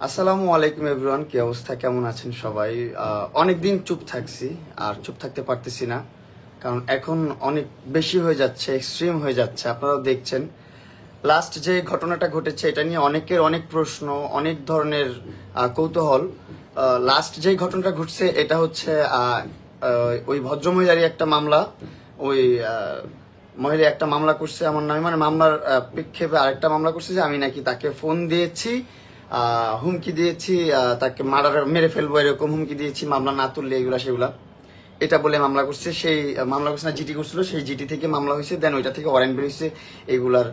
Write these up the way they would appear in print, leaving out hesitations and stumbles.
আসসালামু আলাইকুম এভরিওয়ান, কি অবস্থা, কেমন আছেন সবাই? অনেকদিন চুপ থাকছি আর চুপ থাকতে পারতেছি না, কারণ এখন অনেক বেশি হয়ে যাচ্ছে, এক্সট্রিম হয়ে যাচ্ছে। আপনারাও দেখছেন লাস্ট যে ঘটনাটা ঘটেছে, এটা নিয়ে অনেকের অনেক প্রশ্ন, অনেক ধরনের কৌতূহল। লাস্ট যে ঘটনাটা ঘটছে এটা হচ্ছে ওই ভদ্রমহিলারই একটা মামলা। ওই মহিলা একটা মামলা করছে আমার নামে, মানে মামলার প্রেক্ষেপে আরেকটা মামলা করছে যে আমি নাকি তাকে ফোন দিয়েছি, হুমকি দিয়েছি, তাকে মেরে ফেলবো এরকম হুমকি দিয়েছি, মামলা না তুললে এগুলা সেগুলা, এটা বলে মামলা করছে। সেই মামলা করছে না, জিটি করছিল, সেই জিটি থেকে মামলা হয়েছে, দেন ওইটা থেকে ওয়ারেন্ট বের হয়েছে। এগুলার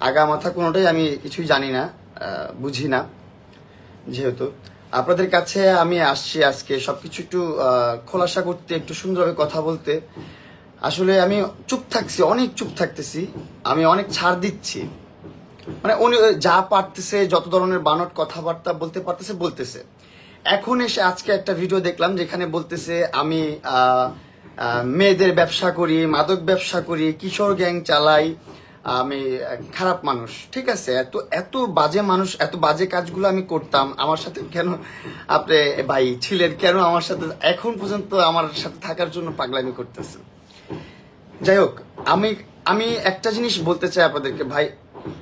আগা মাথা কোনোটাই আমি কিছুই জানি না, বুঝি না। যেহেতু আপনাদের কাছে আমি আসছি আজকে সবকিছু একটু খোলাসা করতে, একটু সুন্দরভাবে কথা বলতে। আসলে আমি চুপ থাকছি, অনেক চুপ থাকতেছি, আমি অনেক ছাড় দিচ্ছি, মানে উনি যা পারতেছে, যত ধরনের বানট কথাবার্তা বলতে পারতেছে বলতেছে। এখন এসে আজকে একটা ভিডিও দেখলাম যেখানে বলতেছে আমি মেয়েদের ব্যবসা করি, মাদক ব্যবসা করি, কিশোর গ্যাং চালাই, আমি খারাপ মানুষ। ঠিক আছে, এত এত বাজে মানুষ, এত বাজে কাজগুলো আমি করতাম, আমার সাথে কেন আপনি ভাই ছিলেন, কেন আমার সাথে এখন পর্যন্ত আমার সাথে থাকার জন্য পাগলামি করতেছেন? যাই হোক, আমি আমি একটা জিনিস বলতে চাই আপনাদেরকে, ভাই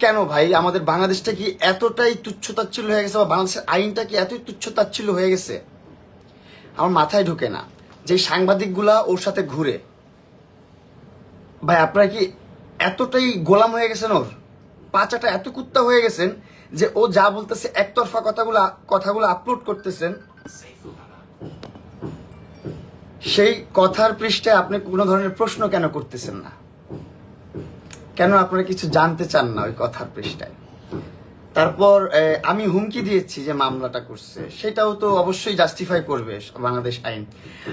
কেন ভাই আমাদের বাংলাদেশটা কি এতটাই তুচ্ছতাচ্ছিল্য হয়ে গেছে, বা বাংলাদেশের আইনটা কি এতই তুচ্ছতাচ্ছিল্য হয়ে গেছে? আমার মাথায় ঢুকে না। যে সাংবাদিকগুলা ওর সাথে ঘুরে, ভাই আপনারা কি এতটাই গোলাম হয়ে গেছেন ওর? পাচাটা এত কুত্তা হয়ে গেছেন যে ও যা বলতেছে একতরফা কথাগুলো আপলোড করতেছেন, সেই কথার পৃষ্ঠে আপনি কোনো ধরনের প্রশ্ন কেন করতেছেন না? কেন আপনারা কিছু জানতে চান না ওই কথার পৃষ্ঠায়? তারপর আমি হুমকি দিয়েছি যে মামলাটা করছে, সেটাও তো অবশ্যই জাস্টিফাই করবে বাংলাদেশ আইন।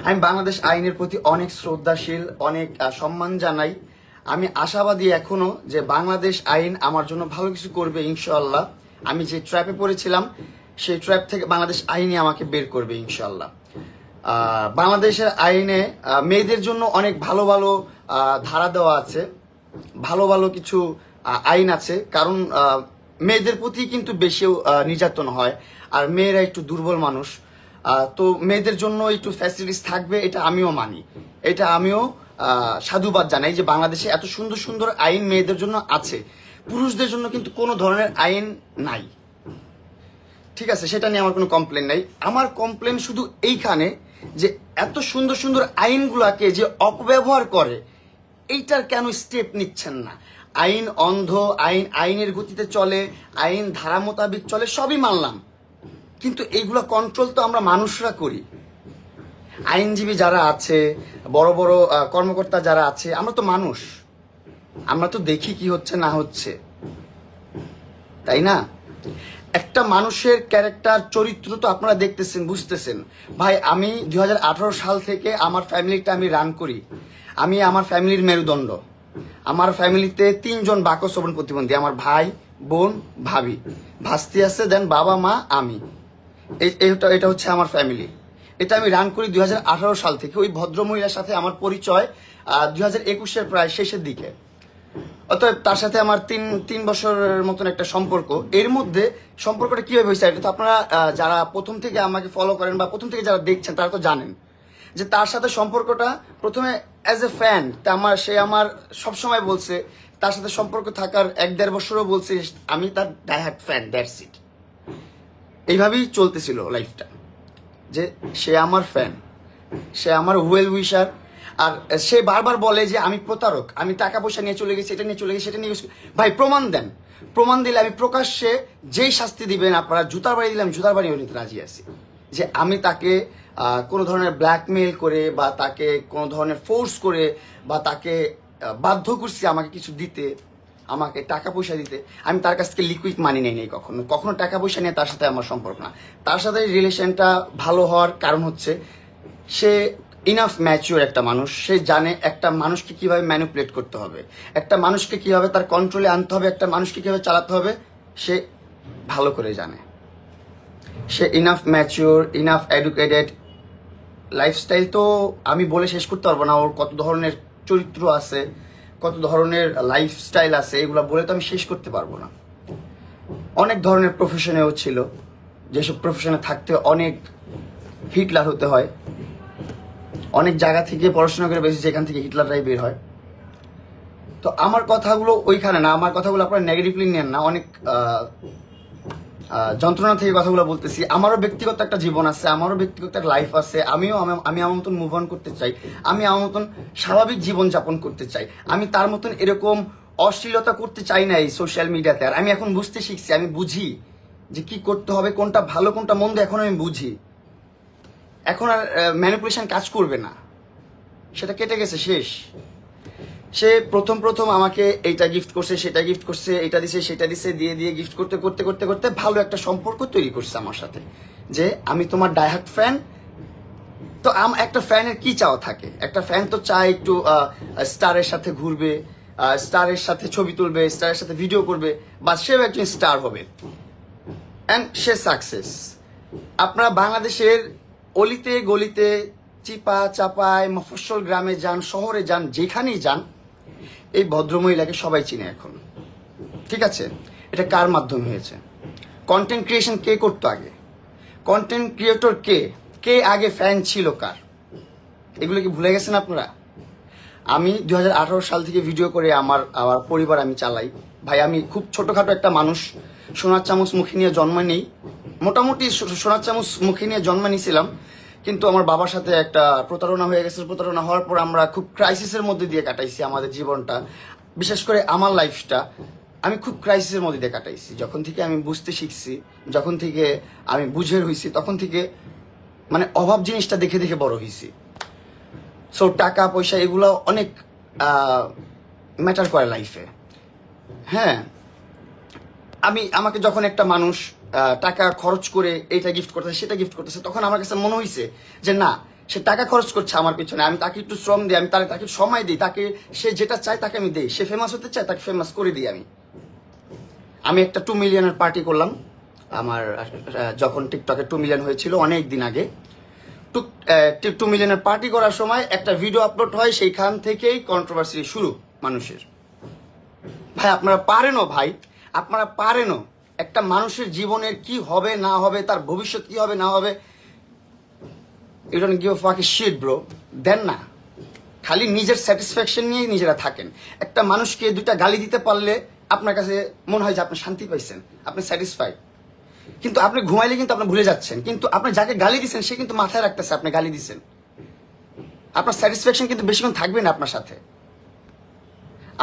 আমি বাংলাদেশ আইনের প্রতি অনেক শ্রদ্ধাশীল, অনেক সম্মান জানাই। আমি আশাবাদী এখনো যে বাংলাদেশ আইন আমার জন্য ভালো কিছু করবে ইনশাআল্লাহ। আমি যে ট্র্যাপে পড়েছিলাম সেই ট্র্যাপ থেকে বাংলাদেশ আইনই আমাকে বের করবে ইনশাআল্লাহ। বাংলাদেশের আইনে মেয়েদের জন্য অনেক ভালো ভালো ধারা দেওয়া আছে, ভালো ভালো কিছু আইন আছে, কারণ মেয়েদের প্রতি কিন্তু বেশি নির্যাতন হয়, আর মেয়েরা একটু দুর্বল মানুষ। তো মেয়েদের জন্য একটু ফ্যাসিলিটিস থাকবে, এটা আমিও মানি, এটা আমিও সাধুবাদ জানাই যে বাংলাদেশে এত সুন্দর সুন্দর আইন মেয়েদের জন্য আছে। পুরুষদের জন্য কিন্তু কোনো ধরনের আইন নাই। ঠিক আছে, সেটা নিয়ে আমার কোনো কমপ্লেন নাই। আমার কমপ্লেন শুধু এইখানে যে এত সুন্দর সুন্দর আইনগুলাকে যে অপব্যবহার করে, এইটার কেন স্টেপ নিচ্ছেন না? আইন অন্ধ, আইনের গতিতে চলে, আইন ধারা মোতাবেক চলে, সবই মানলাম, কিন্তু এইগুলা কন্ট্রোল তো আমরা মানুষরা করি। আইনজীবী যারা আছে, বড় বড় কর্মকর্তা যারা আছে, আমরা তো মানুষ, আমরা তো দেখি কি হচ্ছে না হচ্ছে, তাই না? একটা মানুষের ক্যারেক্টার, চরিত্র তো আপনারা দেখতেছেন, বুঝতেছেন। ভাই আমি 2018 সাল থেকে আমার ফ্যামিলিটা আমি রান করি। আমি আমার ফ্যামিলির মেরুদণ্ড। আমার ফ্যামিলিতে 3 জন বাকশ্রবণ প্রতিবন্ধী, আমার ভাই, বোন, ভাবি, ভাস্তি আছে, দেন বাবা, মা, আমি। এটা হচ্ছে আমার ফ্যামিলি। এটা আমি রান করি 2018 সাল থেকে। ওই ভদ্রমহিলার সাথে আমার পরিচয় 2021-এর প্রায় শেষের দিকে। অতএব তার সাথে আমার তিন বছরের মতন একটা সম্পর্ক। এর মধ্যে সম্পর্কটা কিভাবে হয়েছে, এটা তো আপনারা যারা প্রথম থেকে আমাকে ফলো করেন বা প্রথম থেকে যারা দেখছেন তারা তো জানেন যে তার সাথে সম্পর্কটা প্রথমে অ্যাজ এ ফ্যান। সে আমার সবসময় বলছে, তার সাথে সম্পর্ক থাকার 1-1.5 বছরও বলছে আমি তার ডাইহার্ট ফ্যান, দ্যাটস ইট। এইভাবেই চলতেছিল লাইফটা, যে সে আমার ফ্যান, সে আমার ওয়েল উইশার। আর সে বারবার বলে যে আমি প্রতারক, আমি টাকা পয়সা নিয়ে চলে গেছি, এটা নিয়ে চলে গেছি, সেটা নিয়ে। ভাই প্রমাণ দেন, প্রমাণ দিলে আমি প্রকাশ্যে যেই শাস্তি দিবেন, আপনারা জুতার বাড়ি দিলাম, জুতার বাড়ি নিতে রাজি আছি। যে আমি তাকে কোনো ধরনের ব্ল্যাকমেইল করে, বা তাকে কোনো ধরনের ফোর্স করে, বা তাকে বাধ্য করছি আমাকে কিছু দিতে, আমাকে টাকা পয়সা দিতে। আমি তার কাছ থেকে লিকুইড মানি নেই কখনো, কখনো টাকা পয়সা নিয়ে তার সাথে আমার সম্পর্ক না। তার সাথে রিলেশনটা ভালো হওয়ার কারণ হচ্ছে সে ইনাফ ম্যাচিওর একটা মানুষ। সে জানে একটা মানুষকে কিভাবে ম্যানিপুলেট করতে হবে, একটা মানুষকে কিভাবে তার কন্ট্রোলে আনতে হবে, একটা মানুষকে কিভাবে চালাতে হবে, সে ভালো করে জানে। সে enough mature, enough educated. Lifestyle তো আমি বলে শেষ করতে পারবো না, ওর কত ধরনের চরিত্র আছে, কত ধরনের লাইফস্টাইল আছে, এগুলো বলে তো আমি শেষ করতে পারবো না। অনেক ধরনের প্রফেশনেও ছিল, যেসব প্রফেশনে থাকতে অনেক হিটলার হতে হয়, অনেক জায়গা থেকে পড়াশোনা করে বেশি, যেখান থেকে হিটলাররাই বের হয়। তো আমার কথাগুলো ওইখানে না, আমার কথাগুলো আপনারা নেগেটিভলি নেন না, অনেক যন্ত্রণা থেকে কথাগুলো বলতেছি। আমারও ব্যক্তিগত একটা জীবন আছে, আমারও ব্যক্তিগত একটা লাইফ আছে। আমি আমার মতন মুভ অন করতে চাই, আমি আমার মতন স্বাভাবিক জীবন যাপন করতে চাই। আমি তার মতন এরকম অশ্লীলতা করতে চাই না এই সোশ্যাল মিডিয়াতে। আর আমি এখন বুঝতে শিখছি, আমি বুঝি যে কি করতে হবে, কোনটা ভালো কোনটা মন্দ, এখন আমি বুঝি। এখন আর ম্যানিপুলেশন কাজ করবে না, সেটা কেটে গেছে, শেষ। সে প্রথম আমাকে এইটা গিফট করছে, সেটা গিফট করছে, এটা দিছে সেটা দিছে, দিয়ে গিফট করতে করতে করতে করতে ভালো একটা সম্পর্ক তৈরি করছে আমার সাথে, যে আমি তোমার ডাইহার্ট ফ্যান। তো একটা ফ্যানের কি চাওয়া থাকে? একটা ফ্যান তো চায় একটু স্টারের সাথে ঘুরবে, স্টারের সাথে ছবি তুলবে, স্টারের সাথে ভিডিও করবে, বা সেও একজন স্টার হবে, অ্যান্ড সে সাকসেস। আপনারা বাংলাদেশের অলিতে গলিতে, চিপা চাপায়, মফস্বল গ্রামে যান, শহরে যান, যেখানেই যান, এই ভদ্রমহিলাকে সবাই চিনে এখন। ঠিক আছে, এটা কার মাধ্যমে হয়েছে? কন্টেন্ট ক্রিয়েশন কে করতো আগে? কন্টেন্ট ক্রিয়েটর কে আগে ফ্যান ছিল কার? এগুলো কি ভুলে গেছেন আপনারা? আমি 2018 সাল থেকে ভিডিও করে আমার পরিবার আমি চালাই। ভাই, আমি খুব ছোটখাটো একটা মানুষ, সোনার চামচ মুখে নিয়ে জন্ম নেই, মোটামুটি সোনার চামচ মুখে নিয়ে জন্ম নিয়েছিলাম, কিন্তু আমার বাবার সাথে একটা প্রতারণা হয়ে গেছে। প্রতারণা হওয়ার পর আমরা খুব ক্রাইসিসের মধ্যে দিয়ে কাটাইছি আমাদের জীবনটা, বিশেষ করে আমার লাইফটা আমি খুব ক্রাইসিসের মধ্যে দিয়ে কাটাইছি। যখন থেকে আমি বুঝতে শিখছি, যখন থেকে আমি বুঝের হয়েছি, তখন থেকে মানে অভাব জিনিসটা দেখে দেখে বড় হয়েছি। সো টাকা পয়সা এগুলো অনেক ম্যাটার করে লাইফে। হ্যাঁ, আমাকে যখন একটা মানুষ টাকা খরচ করে এইটা গিফট করতেছে, সেটা গিফট করতেছে, তখন আমার কাছে মনে হয়েছে যে না, সে টাকা খরচ করছে আমার পিছনে, আমি তাকে একটু শ্রম দিই, আমি তাকে সময় দিই, তাকে সে যেটা চায় তাকে আমি দিই। সে ফেমাস হতে চায়, তাকে ফেমাস করে দিই। আমি একটা 2 মিলিয়নের পার্টি করলাম আমার, যখন টিকটকে 2 মিলিয়ন হয়েছিল অনেক দিন আগে। 2 মিলিয়নের পার্টি করার সময় একটা ভিডিও আপলোড হয়, সেইখান থেকেই কন্ট্রোভার্সি শুরু মানুষের। ভাই, আপনারা পারেনও, ভাই আপনারা পারেনও একটা মানুষের জীবনের কি হবে না হবে, তার ভবিষ্যৎ কি হবে না হবে, ইউ ডোন্ট গিভ আ ফাক শিট ব্রো। দেন না, খালি নিজের স্যাটিসফ্যাকশন নিয়ে নিজেরা থাকেন। একটা মানুষকে 2টা গালি দিতে পারলে আপনার কাছে মনে হয় যে আপনি শান্তি পাইছেন, আপনি স্যাটিসফাইড। কিন্তু আপনি ঘুমাইলে কিন্তু আপনি ভুলে যাচ্ছেন, কিন্তু আপনি যাকে গালি দিচ্ছেন সে কিন্তু মাথায় রাখতেছে আপনি গালি দিচ্ছেন। আপনার স্যাটিসফ্যাকশন কিন্তু বেশিক্ষণ থাকবে না আপনার সাথে।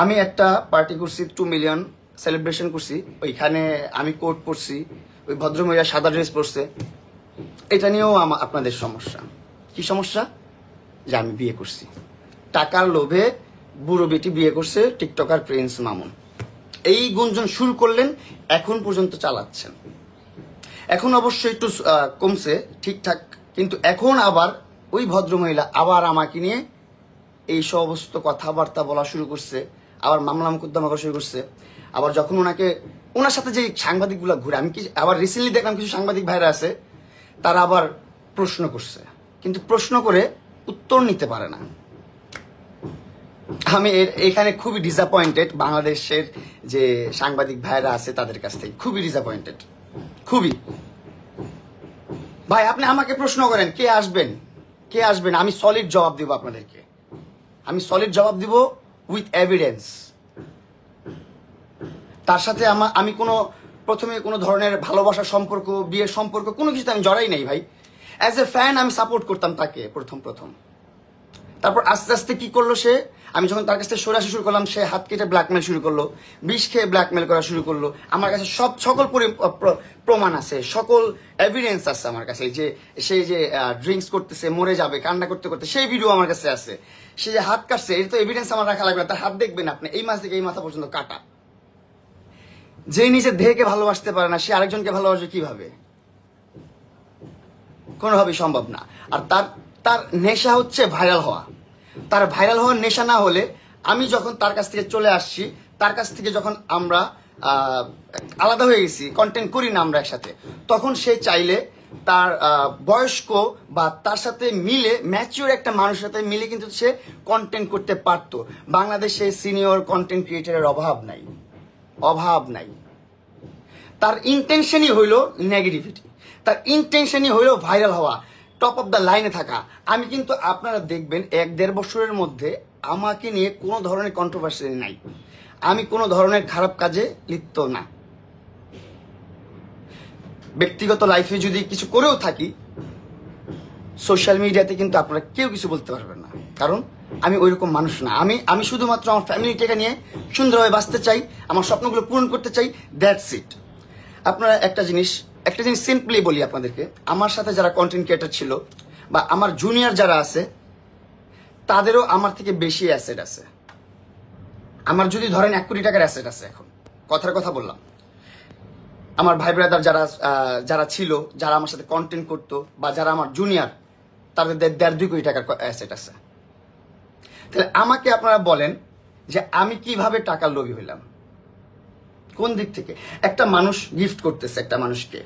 আমি একটা পার্টি করছি, 2 মিলিয়ন সেলিব্রেশন করছি, ওইখানে আমি কোট পরছি, ওই ভদ্রমহিলা সাদা ড্রেস পরছে। এটা নিয়েও আপনাদের সমস্যা। কি সমস্যা? যে আমি বিয়ে করছি, টাকার লোভে বুড়ো বেটি বিয়ে করছে টিকটকার প্রিন্স মামুন। এই গুঞ্জন শুরু করলেন, এখন পর্যন্ত চালাচ্ছেন। এখন অবশ্যই একটু কমছে ঠিকঠাক, কিন্তু এখন আবার ওই ভদ্রমহিলা আবার আমাকে নিয়ে এই সমস্ত কথাবার্তা বলা শুরু করছে, আবার মামলা মোকদ্দমা করা শুরু করছে। আবার যখন ওনার সাথে যে সাংবাদিকগুলো ঘুরে, আমি কি আবার রিসেন্টলি দেখলাম কিছু সাংবাদিক ভাইরা আছে, তারা আবার প্রশ্ন করছে, কিন্তু প্রশ্ন করে উত্তর নিতে পারে না। আমি এখানে খুবই ডিসঅ্যাপয়েন্টেড, বাংলাদেশের যে সাংবাদিক ভাইরা আছে তাদের কাছ থেকে খুবই ডিসঅ্যাপয়েন্টেড, খুবই। ভাই, আপনি আমাকে প্রশ্ন করেন কে আসবেন, আমি সলিড জবাব দিব আপনাদেরকে, আমি সলিড জবাব দিব উইথ এভিডেন্স। তার সাথে আমি প্রথমে কোনো ধরনের ভালোবাসার সম্পর্ক, বিয়ের সম্পর্ক, কোনো কিছুতে আমি জড়াই নাই ভাই। অ্যাজ এ ফ্যান আমি সাপোর্ট করতাম তাকে প্রথম। তারপর আস্তে আস্তে কি করলো সে, আমি যখন তার কাছ থেকে সরে আসা শুরু করলাম, সে হাত কেটে ব্ল্যাকমেল শুরু করলো, বিষ খেয়ে ব্ল্যাকমেল করা শুরু করলো। আমার কাছে সকল প্রমাণ আছে, সকল এভিডেন্স আছে আমার কাছে, যে সে যে ড্রিঙ্কস করতেছে, মরে যাবে, কান্না করতে করতে, সেই ভিডিও আমার কাছে আছে। সে যে হাত কাটছে, এটা তো এভিডেন্স আমার রাখা লাগবে না, তার হাত দেখবেন আপনি, এই মাছ থেকে এই মাথা পর্যন্ত কাটা। যে নিজের দেহকে ভালোবাসতে পারে না, সে আরেকজনকে ভালোবাসবে কিভাবে? কোনোভাবেই সম্ভব না। আর তার নেশা হচ্ছে ভাইরাল হওয়া। তার ভাইরাল হওয়ার নেশা না হলে, আমি যখন তার কাছ থেকে চলে আসছি, তার কাছ থেকে যখন আমরা আলাদা হয়ে গেছি, কন্টেন্ট করি না আমরা একসাথে, তখন সে চাইলে তার বয়স্ক বা তার সাথে মিলে ম্যাচিওর একটা মানুষের সাথে মিলে কিন্তু সে কন্টেন্ট করতে পারতো। বাংলাদেশে সিনিয়র কন্টেন্ট ক্রিয়েটরের অভাব নাই। তার ইন্টেনশনই হইল নেগেটিভিটি, তার ইন্টেনশনই হইল ভাইরাল হওয়া, টপ অফ দ্য লাইনে থাকা। আমি কিন্তু আপনারা দেখবেন 1-1.5 বছরের মধ্যে আমাকে নিয়ে কোনো ধরনের কন্ট্রোভার্সি নাই, আমি কোনো ধরনের খারাপ কাজে লিপ্ত না। ব্যক্তিগত লাইফে যদি কিছু করেও থাকি, সোশ্যাল মিডিয়াতে কিন্তু আপনারা কেউ কিছু বলতে পারবেন না, কারণ আমি ওইরকম মানুষ না। আমি শুধুমাত্র আমার ফ্যামিলিটাকে নিয়ে সুন্দরভাবে বাঁচতে চাই, আমার স্বপ্নগুলো পূরণ করতে চাই, দ্যাটস ইট। আপনারা একটা জিনিস সিম্পলি বলি আপনাদেরকে, আমার সাথে যারা কন্টেন্ট ক্রিয়েটর ছিল বা আমার জুনিয়র যারা আছে, তাদেরও আমার থেকে বেশি অ্যাসেট আছে। আমার যদি ধরেন 1 কোটি টাকার অ্যাসেট আছে, এখন কথার কথা বললাম, আমার ভাই ব্রাদার যারা ছিল, যারা আমার সাথে কন্টেন্ট করতো বা যারা আমার জুনিয়র, তাদের 1.5-2 কোটি টাকার অ্যাসেট আছে। তাহলে আমাকে আপনারা বলেন যে আমি কিভাবে টাকার লোভী হইলাম, কোন দিক থেকে? একটা মানুষ গিফট করতেছে একটা মানুষকে,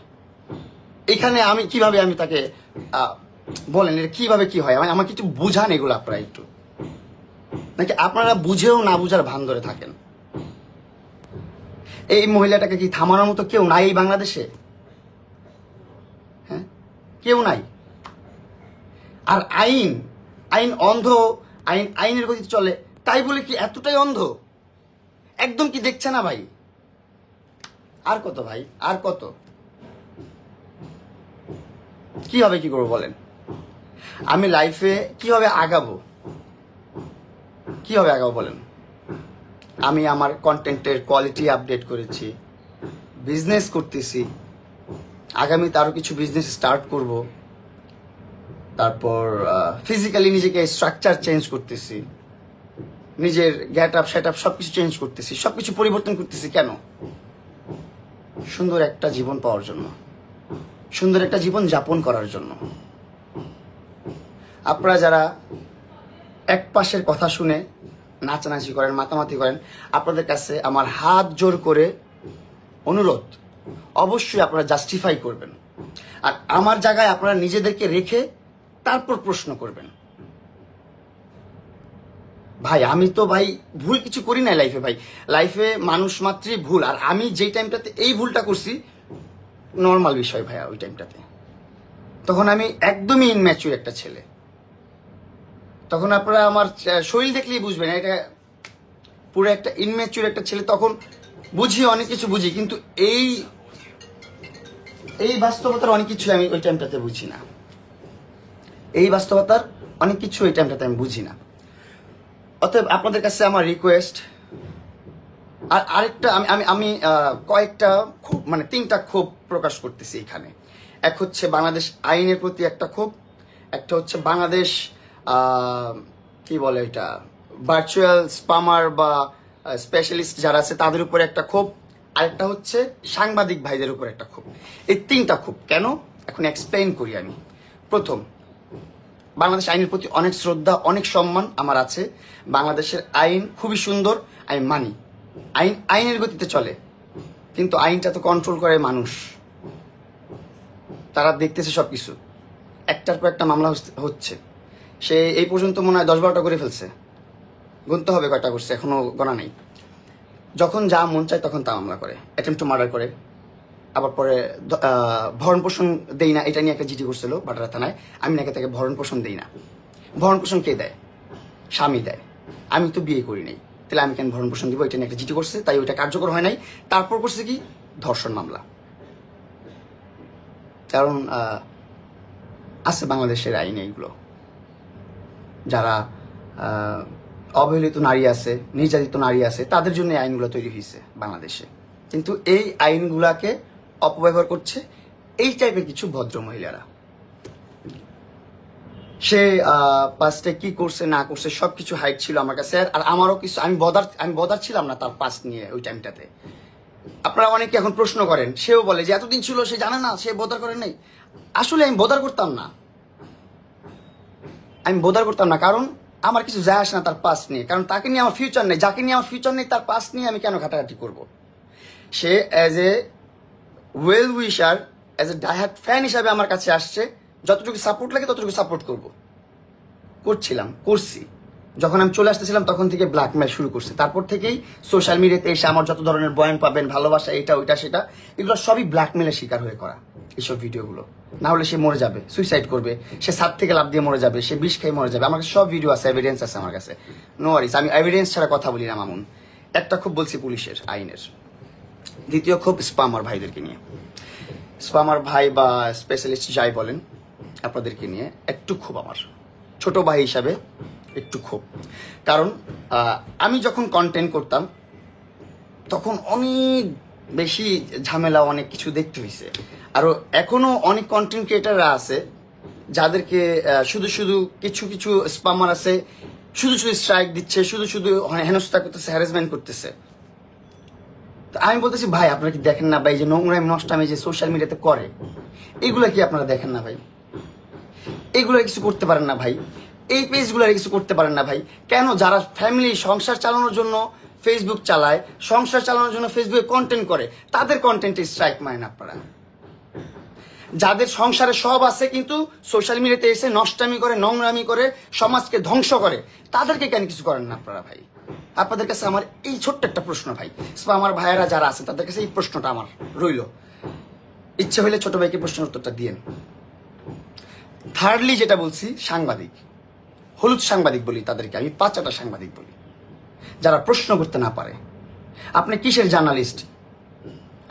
এখানে আমি কিভাবে আমি তাকে বলেন এটা কিভাবে কি হয়? আমাকে একটু বুঝান এগুলো আপনারা একটু, নাকি আপনারা বুঝেও না বুঝার ভান ধরে থাকেন? এই মহিলাটাকে কি থামানোর মতো কেউ নাই এই বাংলাদেশে? হ্যাঁ, কেউ নাই। আর আইন অন্ধ, আইনের গতিতে চলে, তাই বলে কি এতটাই অন্ধ? একদম কি দেখছে না ভাই? আর কত ভাই, আর কত? কিভাবে কি করবো বলেন? আমি লাইফে কিভাবে আগাবো বলেন? আমি আমার কন্টেন্টের কোয়ালিটি আপডেট করেছি, বিজনেস করতেছি, আগামীতে আরো কিছু বিজনেস স্টার্ট করব, তারপর ফিজিক্যালি নিজেকে স্ট্রাকচার চেঞ্জ করতেছি, নিজের গেট আপ সেট আপ সবকিছু চেঞ্জ করতেছি, সবকিছু পরিবর্তন করতেছি। কেন? সুন্দর একটা জীবন পাওয়ার জন্য, সুন্দর একটা জীবন যাপন করার জন্য। আপনারা যারা এক পাশের কথা শুনে নাচানাচি করেন, মাতামাতি করেন, আপনাদের কাছে আমার হাত জোর করে অনুরোধ, অবশ্যই আপনারা জাস্টিফাই করবেন। আর আমার জায়গায় আপনারা নিজেদেরকে রেখে তারপর প্রশ্ন করবেন। ভাই আমি তো ভাই ভুল কিছু করি না লাইফে। ভাই লাইফে মানুষ মাত্রই ভুল, আর আমি যেই টাইমটাতে এই ভুলটা করছি নর্মাল বিষয় ভাইয়া। ওই টাইমটাতে তখন আমি একদমই ইনম্যাচুর একটা ছেলে। তখন আপনারা আমার শরীর দেখলেই বুঝবেন এটা পুরো একটা ইনম্যাচুর একটা ছেলে। তখন বুঝি, অনেক কিছু বুঝি, কিন্তু এই বাস্তবতার অনেক কিছু আমি ওই টাইমটাতে বুঝি না। এই বাস্তবতার অনেক কিছু ওই টাইমটাতে আমি বুঝি না। অতএব আপনাদের কাছে আমার রিকোয়েস্ট, আর আরেকটা আমি কয়েকটা ক্ষোভ, মানে 3টা ক্ষোভ প্রকাশ করতেছি এখানে। এক হচ্ছে বাংলাদেশ আইনের প্রতি একটা ক্ষোভ, একটা হচ্ছে বাংলাদেশ কি বলে এটা, ভার্চুয়াল স্পামার বা স্পেশালিস্ট যারা আছে তাদের উপরে একটা ক্ষোভ, আরেকটা হচ্ছে সাংবাদিক ভাইদের উপর একটা ক্ষোভ। এই 3টা ক্ষোভ কেন এখন এক্সপ্লেইন করি আমি। প্রথম, বাংলাদেশ আইনের প্রতি অনেক শ্রদ্ধা, অনেক সম্মান আমার আছে। বাংলাদেশের আইন খুবই সুন্দর, আমি মানি। আইনের গতিতে চলে, কিন্তু আইনটা তো কন্ট্রোল করে মানুষ। তারা দেখতেছে সবকিছু, একটার পর একটা মামলা হচ্ছে। সে এই পর্যন্ত মনে হয় 10-12টা করে ফেলছে, গুনতে হবে কয়টা করছে, এখনো গণা নেই। যখন যা মন চায় তখন তা মামলা করে, অ্যাটেম্প টু মার্ডার করে। আবার পরে ভরণ পোষণ দেই না, এটা নিয়ে একটা জিডি করছিল বাটারা থানায়। আমি নাকি তাকে ভরণ পোষণ দেই না। ভরণ পোষণ কে দেয়? স্বামী দেয়। আমি তো বিয়ে করি নাই, তাহলে আমি কেন ভরণ পোষণ দিব? এটা নিয়ে একটা জিডি করছে, তাই ওইটা কার্যকর হয় নাই। তারপর করছে কি, ধর্ষণ মামলা। কারণ আছে বাংলাদেশের আইনে এইগুলো, যারা অবহেলিত নারী আছে, নির্যাতিত নারী আছে, তাদের জন্য এই আইনগুলো তৈরি হয়েছে বাংলাদেশে। কিন্তু এই আইনগুলাকে অপব্যবহার করছে এই টাইপের কিছু ভদ্র মহিলারা। সে পাস্টে কি করছে না করছে সবকিছু হাইট ছিল আমার কাছে। আর আমারও কিছু, আমি বদার ছিলাম না তার পাস্ট নিয়ে ওই টাইমটাতে। আপনারা অনেকে এখন প্রশ্ন করেন, সেও বলে যে এতদিন ছিল সে জানে না, সে বদার করে নাই। আসলে আমি বদার করতাম না, কারণ আমার কিছু যায় আসে না তার পাস্ট নিয়ে। কারণ তাকে নিয়ে আমার ফিউচার নেই, যাকে নিয়ে আমার ফিউচার নেই তার পাস্ট নিয়ে আমি কেন ঘাটাঘাটি করব? সে as a well wisher, as a diehard fan হিসাবে আমার কাছে আসছে। যতটুকু সাপোর্ট লাগে ততটুকু সাপোর্ট করছি। যখন আমি চলে আসতেছিলাম তখন থেকে ব্ল্যাকমেল শুরু করছে। তারপর থেকেই সোশ্যাল মিডিয়াতে এসে আমার যত ধরনের বয়ান পাবেন, ভালোবাসা, এটা ওইটা সেটা, এগুলো সবই ব্ল্যাকমেলের শিকার হয়ে করা এইসব ভিডিওগুলো। না হলে সে মরে যাবে, সুইসাইড করবে, সে ছাদ থেকে লাফ দিয়ে মরে যাবে, সে বিষ খেয়ে মরে যাবে। আমার কাছে সব ভিডিও আছে, এভিডেন্স আছে আমার কাছে, নো ওয়ারিস। আমি এভিডেন্স ছাড়া কথা বলি না মামুন। একটা খুব বলছি পুলিশের, আইনের। দ্বিতীয় খুব স্পামার ভাইদেরকে নিয়ে, স্পামার ভাই বা স্পেশালিস্ট যাই বলেন, আপনাদেরকে নিয়ে একটু খুব, আমার ছোট ভাই হিসাবে একটু খুব। কারণ আমি যখন কন্টেন্ট করতাম তখন অনেক বেশি ঝামেলা, অনেক কিছু দেখতে হয়েছে। আরও এখনো অনেক কন্টেন্ট ক্রিয়েটাররা আছে যাদেরকে শুধু শুধু কিছু কিছু স্পামার আছে, শুধু শুধু স্ট্রাইক দিচ্ছে, শুধু শুধু হেনস্থা করতেছে, হ্যারাসমেন্ট করতেছে। আমি বলতেছি ভাই, আপনারা কি দেখেন না ভাই যে নোংরামি নষ্টামি যে সোশ্যাল মিডিয়াতে করে, এগুলা কি আপনারা দেখেন না ভাই? এগুলো কিছু করতে পারেন না ভাই? এই পেজগুলো কিছু করতে পারেন না ভাই? কেন? যারা ফ্যামিলি সংসার চালানোর জন্য ফেসবুক চালায়, সংসার চালানোর জন্য ফেসবুকে কন্টেন্ট করে, তাদের কন্টেন্টে স্ট্রাইক মারেন আপনারা। যাদের সংসারে সব আছে কিন্তু সোশ্যাল মিডিয়াতে এসে নষ্টামি করে, নোংরামি করে, সমাজকে ধ্বংস করে, তাদেরকে কেন কিছু করেন না আপনারা ভাই? আপনাদের কাছে আমার এই ছোট্ট একটা প্রশ্ন ভাই, আমার ভাইয়েরা যারা আছে তাদের কাছে এই প্রশ্নটা আমার রইল। ইচ্ছে হইলে ছোট ভাইকে প্রশ্নের উত্তরটা দিয়েন। থার্ডলি যেটা বলছি, সাংবাদিক, হলুদ সাংবাদিক বলি তাদেরকে, আমি পাঁচাটা সাংবাদিক বলি, যারা প্রশ্ন করতে না পারে। আপনি কিসের জার্নালিস্ট?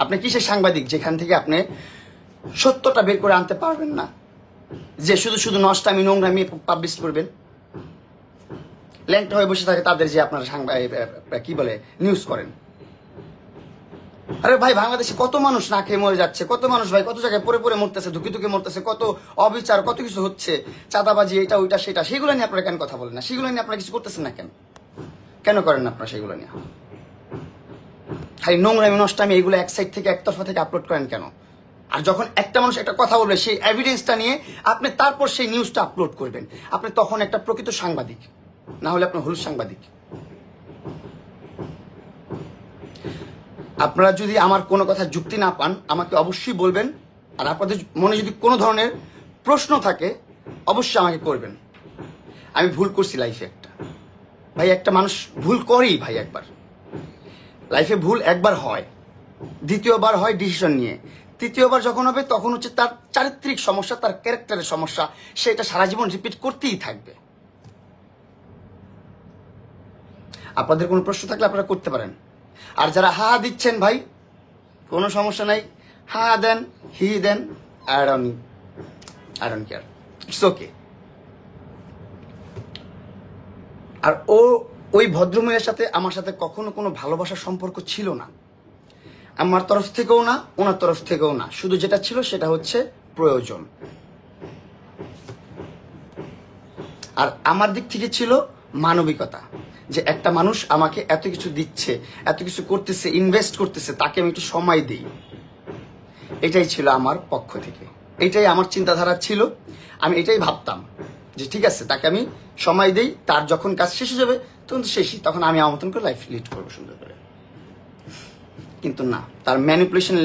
আপনি কিসের সাংবাদিক যেখান থেকে আপনি সত্যটা বের করে আনতে পারবেন না? যে শুধু শুধু নষ্টামি নোংরামি পাবলিশ করবেন, ল্যাংটা হয়ে বসে থাকে তাদের যে আপনারা কি বলে নিউজ করেন। আরে ভাই, বাংলাদেশে কত মানুষ না খেয়ে মরে যাচ্ছে, কত মানুষ ভাই কত জায়গায় পরে পরে মরতেছে, ধুকে ধুকে মরতেছে, কত অবিচার, কত কিছু হচ্ছে, চাঁদাবাজি, এটা ওইটা সেটা, সেগুলো নিয়ে আপনারা কেন কথা বলেন না? সেগুলো নিয়ে আপনারা কিছু করতেছেন না কেন? কেন করেন না আপনারা সেগুলো নিয়ে? খালি নোংরামি নষ্টামি এগুলো এক সাইড থেকে, একতরফা থেকে আপলোড করেন কেন? আর যখন একটা মানুষ একটা কথা বলবে, সেই এভিডেন্সটা নিয়ে আপনি তারপর সেই নিউজটা আপলোড করবেন, আপনি তখন একটা প্রকৃত সাংবাদিক, না হলে আপনি হলুদ সাংবাদিক। আপনারা যদি আমার কোনো কথা যুক্তি না পান আমাকে অবশ্যই বলবেন। আর আপনাদের মনে যদি কোনো ধরনের প্রশ্ন থাকে অবশ্যই আমাকে করবেন। আমি ভুল করছি লাইফে একটা, ভাই একটা মানুষ ভুল করেই ভাই, একবার লাইফে ভুল একবার হয়, দ্বিতীয়বার হয় ডিসিশন নিয়ে, তৃতীয়বার যখন হবে তখন হচ্ছে তার চারিত্রিক সমস্যা, তার ক্যারেক্টারের সমস্যা, সেটা সারা জীবন রিপিট করতেই থাকবে। আপনাদের কোনো প্রশ্ন থাকলে আপনারা করতে পারেন। আর যারা হা দিচ্ছেন ভাই, কোনো সমস্যা নাই, হা দেন, হি দেন, I don't care, it's okay. আর ওই ভদ্রমহিলার সাথে আমার সাথে কখনো কোনো ভালোবাসার সম্পর্ক ছিল না, আমার তরফ থেকেও না, ওনার তরফ থেকেও না। শুধু যেটা ছিল সেটা হচ্ছে প্রয়োজন। আর আমার দিক থেকে ছিল মানবিকতা, যে একটা মানুষ আমাকে এত কিছু দিচ্ছে, এত কিছু করতেছে, ইনভেস্ট করতেছে, তাকে আমি একটু সময় দিই। এটাই ছিল আমার পক্ষ থেকে, এটাই আমার চিন্তাধারা ছিল। আমি এটাই ভাবতাম যে ঠিক আছে, তাকে আমি সময় দিই, তার যখন কাজ শেষ হয়ে যাবে তখন তো শেষই, তখন আমি আমার মতন করে লাইফ লিড করবো সুন্দর করে। কিন্তু না, তার ম্যানিপুলেশন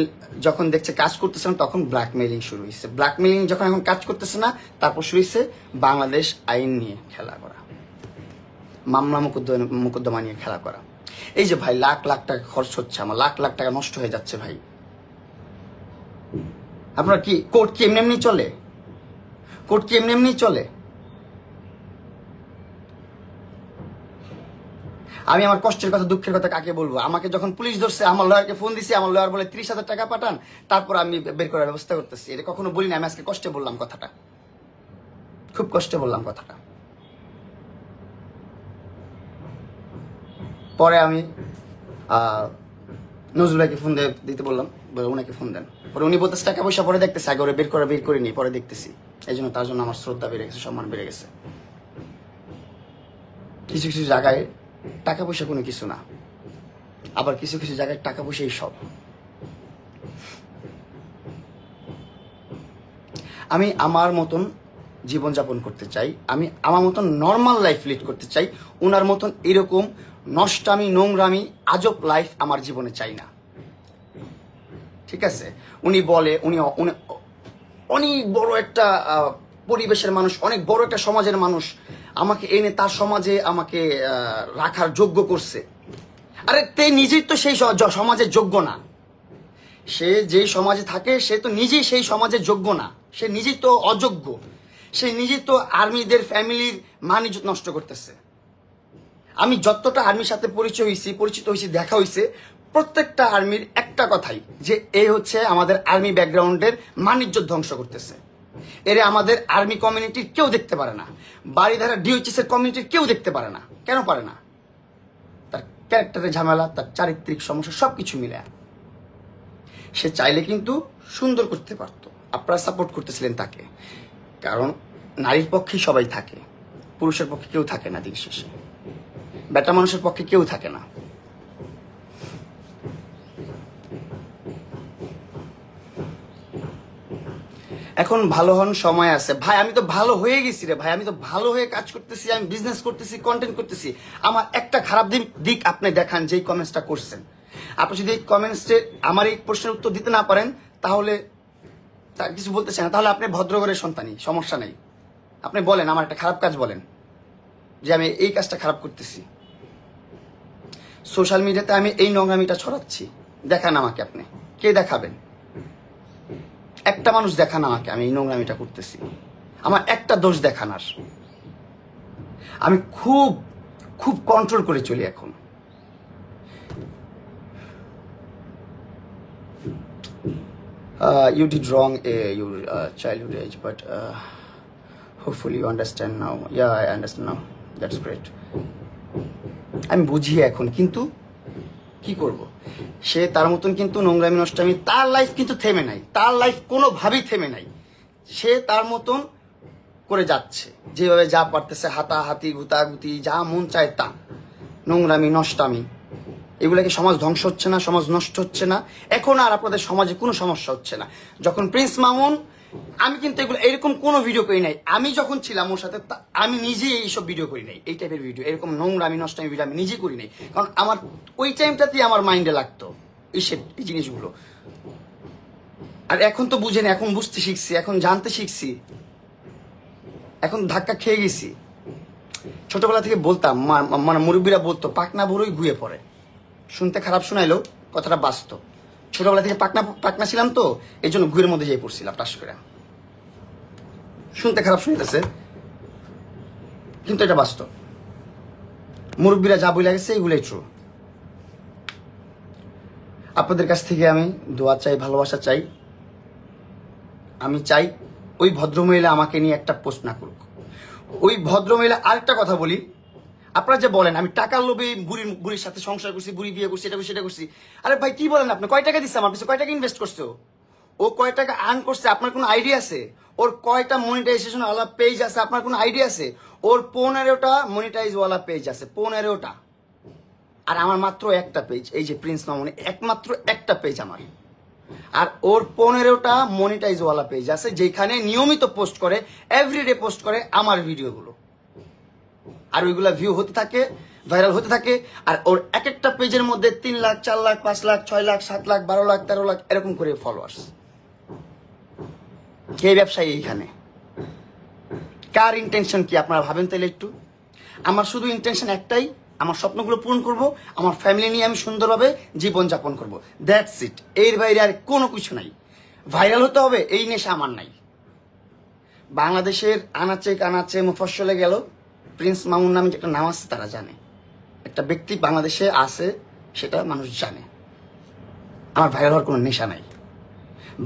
যখন দেখছে কাজ করতেছে না, তখন ব্ল্যাকমেইলিং শুরু হয়েছে। ব্ল্যাকমেইলিং যখন এখন কাজ করতেছে না, তারপর শুরু হয়েছে বাংলাদেশ আইন নিয়ে খেলা করা, মামলা মোকদ্দমা নিয়ে খেলা করা। এই যে ভাই লাখ লাখ টাকা খরচ হচ্ছে, আমার লাখ লাখ টাকা নষ্ট হয়ে যাচ্ছে ভাই। আপনার কি কোর্ট কি এমনি এমনি চলে? কোর্ট কি এমনি এমনি চলে? আমি আমার কষ্টের কথা, দুঃখের কথা কাকে বলবো? আমাকে যখন পুলিশ ধরছে, আমার লয়ারকে ফোন দিছি, আমার লয়ার বলে 30,000 টাকা পাঠান, তারপর আমি বের করার ব্যবস্থা করতেছি। এটা কখনো বলি না, আমি আজকে কষ্টে বললাম কথাটা, খুব কষ্টে বললাম কথাটা। পরে আমি নজরুল ভাইকে ফোন দিতে বললাম, বলে উনাকে ফোন দেন। পরে উনি বলতেছে টাকা পয়সা পরে দেখতেছে, আগে ওরা বের করিনি, পরে দেখতেছি। এই জন্য তার জন্য আমার শ্রদ্ধা বেড়ে গেছে, সম্মান বেড়ে গেছে। কিছু কিছু জায়গায় টাকা পয়সা কোনো কিছু না, আবার কিছু কিছু জায়গায় টাকা পয়সাই সব। আমি আমার মতন জীবনযাপন করতে চাই, আমি আমার মতন নর্মাল লাইফ লিড করতে চাই। ওনার মতন এরকম নষ্টামি, নোংরামি, আজব লাইফ আমার জীবনে চাই না, ঠিক আছে? উনি বলে উনি অনেক বড় একটা পরিবেশের মানুষ, অনেক বড় একটা সমাজের মানুষ, আমাকে এনে তার সমাজে আমাকে রাখার যোগ্য করছে। আরে তে নিজেই তো সেই সমাজের যোগ্য না। সে যেই সমাজে থাকে সে তো নিজেই সেই সমাজের যোগ্য না, সে নিজেই তো অযোগ্য। সে নিজেই তো আর্মিদের ফ্যামিলির মান ইজ্জত নষ্ট করতেছে। আমি যতটা আর্মির সাথে পরিচিত হয়েছি, দেখা হয়েছে, প্রত্যেকটা আর্মির একটা কথাই যে এই হচ্ছে আমাদের আর্মি ব্যাকগ্রাউন্ডের মান ইজ্জত ধ্বংস করতেছে। এরে আমাদের আর্মি কমিউনিটির কেউ দেখতে পারে না, বাড়িধারা ডিওএইচএস এর কমিউনিটির কেউ দেখতে পারে না। কেন পারে না? তার ক্যারেক্টারের ঝামেলা, তার চারিত্রিক সমস্যা সবকিছু মিলে। সে চাইলে কিন্তু সুন্দর করতে পারতো, আপনারা সাপোর্ট করতেছিলেন তাকে। কারণ নারীর পক্ষে সবাই থাকে, পুরুষের পক্ষে কেউ থাকে না। দিন শেষে বেটা মানুষের পক্ষে কেউ থাকে না। এখন ভালো হন, সময় আছে। ভাই আমি তো ভালো হয়ে গেছি রে ভাই, আমি তো ভালো হয়ে কাজ করতেছি, আমি বিজনেস করতেছি, কন্টেন্ট করতেছি। আমার একটা খারাপ দিক আপনি দেখান, যেই কমেন্টসটা করছেন। আপনি যদি এই কমেন্টসে আমার এই প্রশ্নের উত্তর দিতে না পারেন, তাহলে কিছু বলতে চান না, তাহলে আপনি ভদ্রঘরের সন্তানই, সমস্যা নেই। আপনি বলেন আমার একটা খারাপ কাজ বলেন, যে আমি এই কাজটা খারাপ করতেছি। সোশ্যাল মিডিয়াতে আমি এই নোংরামিটা ছড়াচ্ছি, দেখান আমাকে। আপনি কে দেখাবেন? একটা মানুষ দেখান আমাকে আমি এই নোংরামিটা করতেছি। আমার একটা দোষ দেখান। আর আমি খুব খুব কন্ট্রোল করে চলি এখন। You did wrong your childhood age, but hopefully you understand now. Yeah, I understand now. That's great. আমি বুঝি এখন, কিন্তু কি করব? সে তার মতন কিন্তু নোংরামি নষ্টামি, তার লাইফ কিন্তু থেমে নাই, তার লাইফ কোনোভাবেই থেমে নাই। সে তার মতন করে যাচ্ছে, যেভাবে যা পারতেছে, হাতাহাতি গুতাগুতি, যা মন চায় তা, নোংরামি নষ্টামি। এগুলাকে সমাজ ধ্বংস হচ্ছে না, সমাজ নষ্ট হচ্ছে না। এখন আর আপনাদের সমাজে কোনো সমস্যা হচ্ছে না। যখন প্রিন্স মামুন, আমি কিন্তু এগুলো এরকম কোনো ভিডিও করি নাই। আমি যখন ছিলাম ওর সাথে, আমি নিজে এইসব ভিডিও করি নাই, এই টাইপের ভিডিও, এরকম নোংরামি নষ্টামি ভিডিও আমি নিজে করি নাই। কারণ আমার ওই টাইমটাতেই আমার মাইন্ডে লাগতো এই জিনিসগুলো। আর এখন তো বুঝেন, এখন বুঝতে শিখছি, এখন জানতে শিখছি, এখন ধাক্কা খেয়ে গেছি। ছোটবেলা থেকে বলতাম, মানে মুরব্বীরা বলতো পাকনা বুড়োই ঘুয়ে পড়ে। শুনতে খারাপ শোনাইলো, কথাটা বাস্তব। ছোটবেলা থেকে পাকনা ছিলাম তো, এই জন্য ঘুরের মধ্যে যেয়ে পড়ছিলাম টাস করে। শুনতে খারাপ শুনতেছে, কিন্তু এটা বাস্তব। মুরব্বীরা যা বলে গেছে এগুলোই ট্রু। আপনাদের কাছ থেকে আমি দোয়া চাই, ভালোবাসা চাই। আমি চাই ওই ভদ্রমহিলা আমাকে নিয়ে একটা পোস্ট না করুক। ওই ভদ্রমহিলা, আরেকটা কথা বলি, আপনারা যে বলেন আমি টাকার লোভে বুড়ির সাথে সংসার করছি, বুড়ি বিয়ে করছি, এটা করছি, সেটা করছি। আরে ভাই কি বলেন আপনি? কয় টাকা দিচ্ছে আমার পিছনে? কয় টাকা ইনভেস্ট করছে? ও কয় টাকা আর্ন করছে? আপনার কোনো আইডিয়া আছে? ওর কয়টা মনিটাইজেশন ওয়ালা পেজ আছে? আপনার কোনো আইডিয়া আছে? ওর 15টা মনিটাইজ ওয়ালা পেজ আছে, 15টা। আর আমার মাত্র একটা পেজ, এই যে প্রিন্স মামুন, একমাত্র একটা পেজ আমার। আর ওর 15টা মনিটাইজ ওয়ালা পেজ আছে, যেখানে নিয়মিত পোস্ট করে, এভরিডে পোস্ট করে আমার ভিডিওগুলো। আর ওইগুলা ভিউ হতে থাকে, ভাইরাল হতে থাকে। আর ওর এক একটা পেজের মধ্যে 3 লাখ, 4 লাখ, 5 লাখ, 6 লাখ, 7 লাখ, 12 লাখ, 13 লাখ এরকম করে ফলোয়ার্স। কে ব্যবসায়ী এইখানে? কার ইন্টেনশন কি আপনারা ভাবেন তাহলে একটু? আমার শুধু ইন্টেনশন একটাই, আমার স্বপ্নগুলো পূরণ করব, আমার ফ্যামিলি নিয়ে আমি সুন্দরভাবে জীবনযাপন করব। That's it. এর বাইরে আর কোনো কিছু নাই। ভাইরাল হতে হবে এই নেশা আমার নাই। বাংলাদেশের আনাচে কানাচে মুফস্বলে গেল, প্রিন্স মামুন নামে যে একটা নাম আছে তারা জানে, একটা ব্যক্তি বাংলাদেশে আছে সেটা মানুষ জানে। আমার ভাইরাল হওয়ার কোনো নেশা নাই।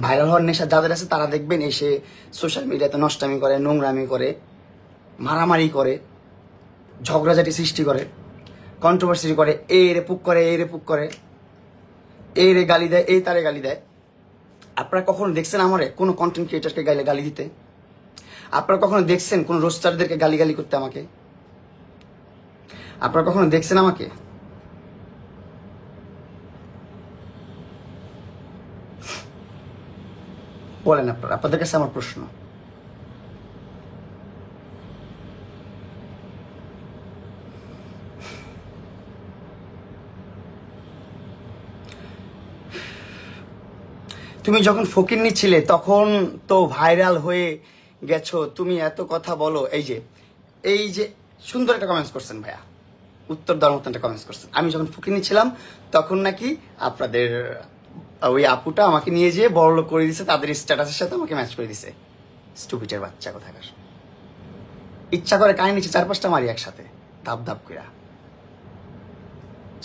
ভাইরাল হওয়ার নেশা যাদের আছে তারা দেখবেন এসে সোশ্যাল মিডিয়াতে নষ্টামি করে, নোংরামি করে, মারামারি করে, ঝগড়াঝাটি সৃষ্টি করে, কন্ট্রোভার্সি করে, এই রে পুক করে, এই রে পুক করে, এই রে গালি দেয়, এই তারে গালি দেয়। আপনারা কখনো দেখছেন আমারে কোনো কন্টেন্ট ক্রিয়েটারকে গালি দিতে? আপনারা কখনো দেখছেন কোন রোস্টারদেরকে গালি করতে আমাকে? আপনারা কখনো দেখছেন আমাকে? বলেন আপনারা, আপনাদের কাছে আমার প্রশ্ন। তুমি যখন ফকিন্নি ছিলে তখন তো ভাইরাল হয়ে গেছো, তুমি এত কথা বলো। এই যে এই যে সুন্দর একটা কমেন্টস করছেন ভাইয়া, উত্তর দেওয়ার মতো একটা কমেন্টস করছেন। আমি যখন ফুকিনি ছিলাম তখন নাকি আপনাদের ওই আপুটা আমাকে নিয়ে যেয়ে বড়লোক করে দিছে, তাদের স্ট্যাটাসের সাথে আমাকে ম্যাচ করে দিছে। স্টুপিডের বাচ্চা কোথাকার। ইচ্ছা করে কাহিনী নিচে 4-5টা মারি একসাথে ধাপ ধাপ করে।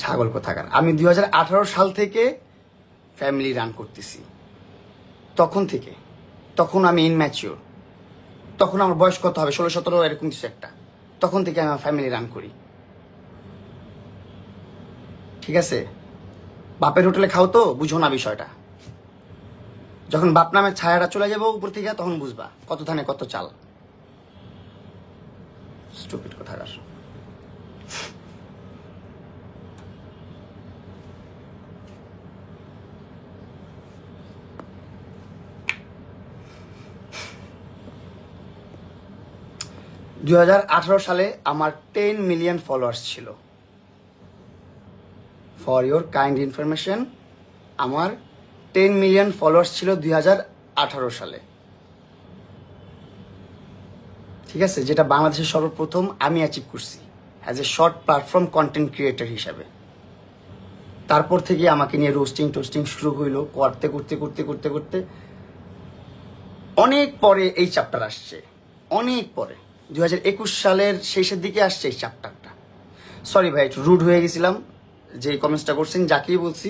ছাগল কোথাকার। আমি 2018 সাল থেকে ফ্যামিলি রান করতেছি, তখন থেকে। তখন আমি ইনম্যাচিওর, তখন আমার বয়স কত হবে, 16-17 এরকম কিছু একটা। তখন থেকে আমি আমার ফ্যামিলি রান করি, ঠিক আছে? বাপের হোটেলে খাও তো বুঝো না বিষয়টা। যখন বাপ নামের ছায়াটা চলে যাবো উপর থেকে, তখন বুঝবা কত ধানে কত চাল। স্টুপিড কোথাকার। সালে আমার 10 মিলিয়ন ফলোয়ার্স ছিল। ফর ইউর কাইন্ড ইনফরমেশন, আমার 10 মিলিয়ন ফলোয়ার্স ছিল 2018 সালে, ঠিক আছে? যেটা বাংলাদেশের সর্বপ্রথম আমি অ্যাচিভ করছি as a short platform content creator হিসাবে। তারপর থেকে আমাকে নিয়ে রোস্টিং টোস্টিং শুরু হইলো, করতে করতে করতে করতে করতে অনেক পরে এই চ্যাপ্টার আসছে, অনেক পরে 2021 সালের শেষের দিকে আসছে এই চ্যাপ্টারটা। সরি ভাই, একটু রুড হয়ে গেছিলাম, যে কমেন্টসটা করছেন যাকেই বলছি,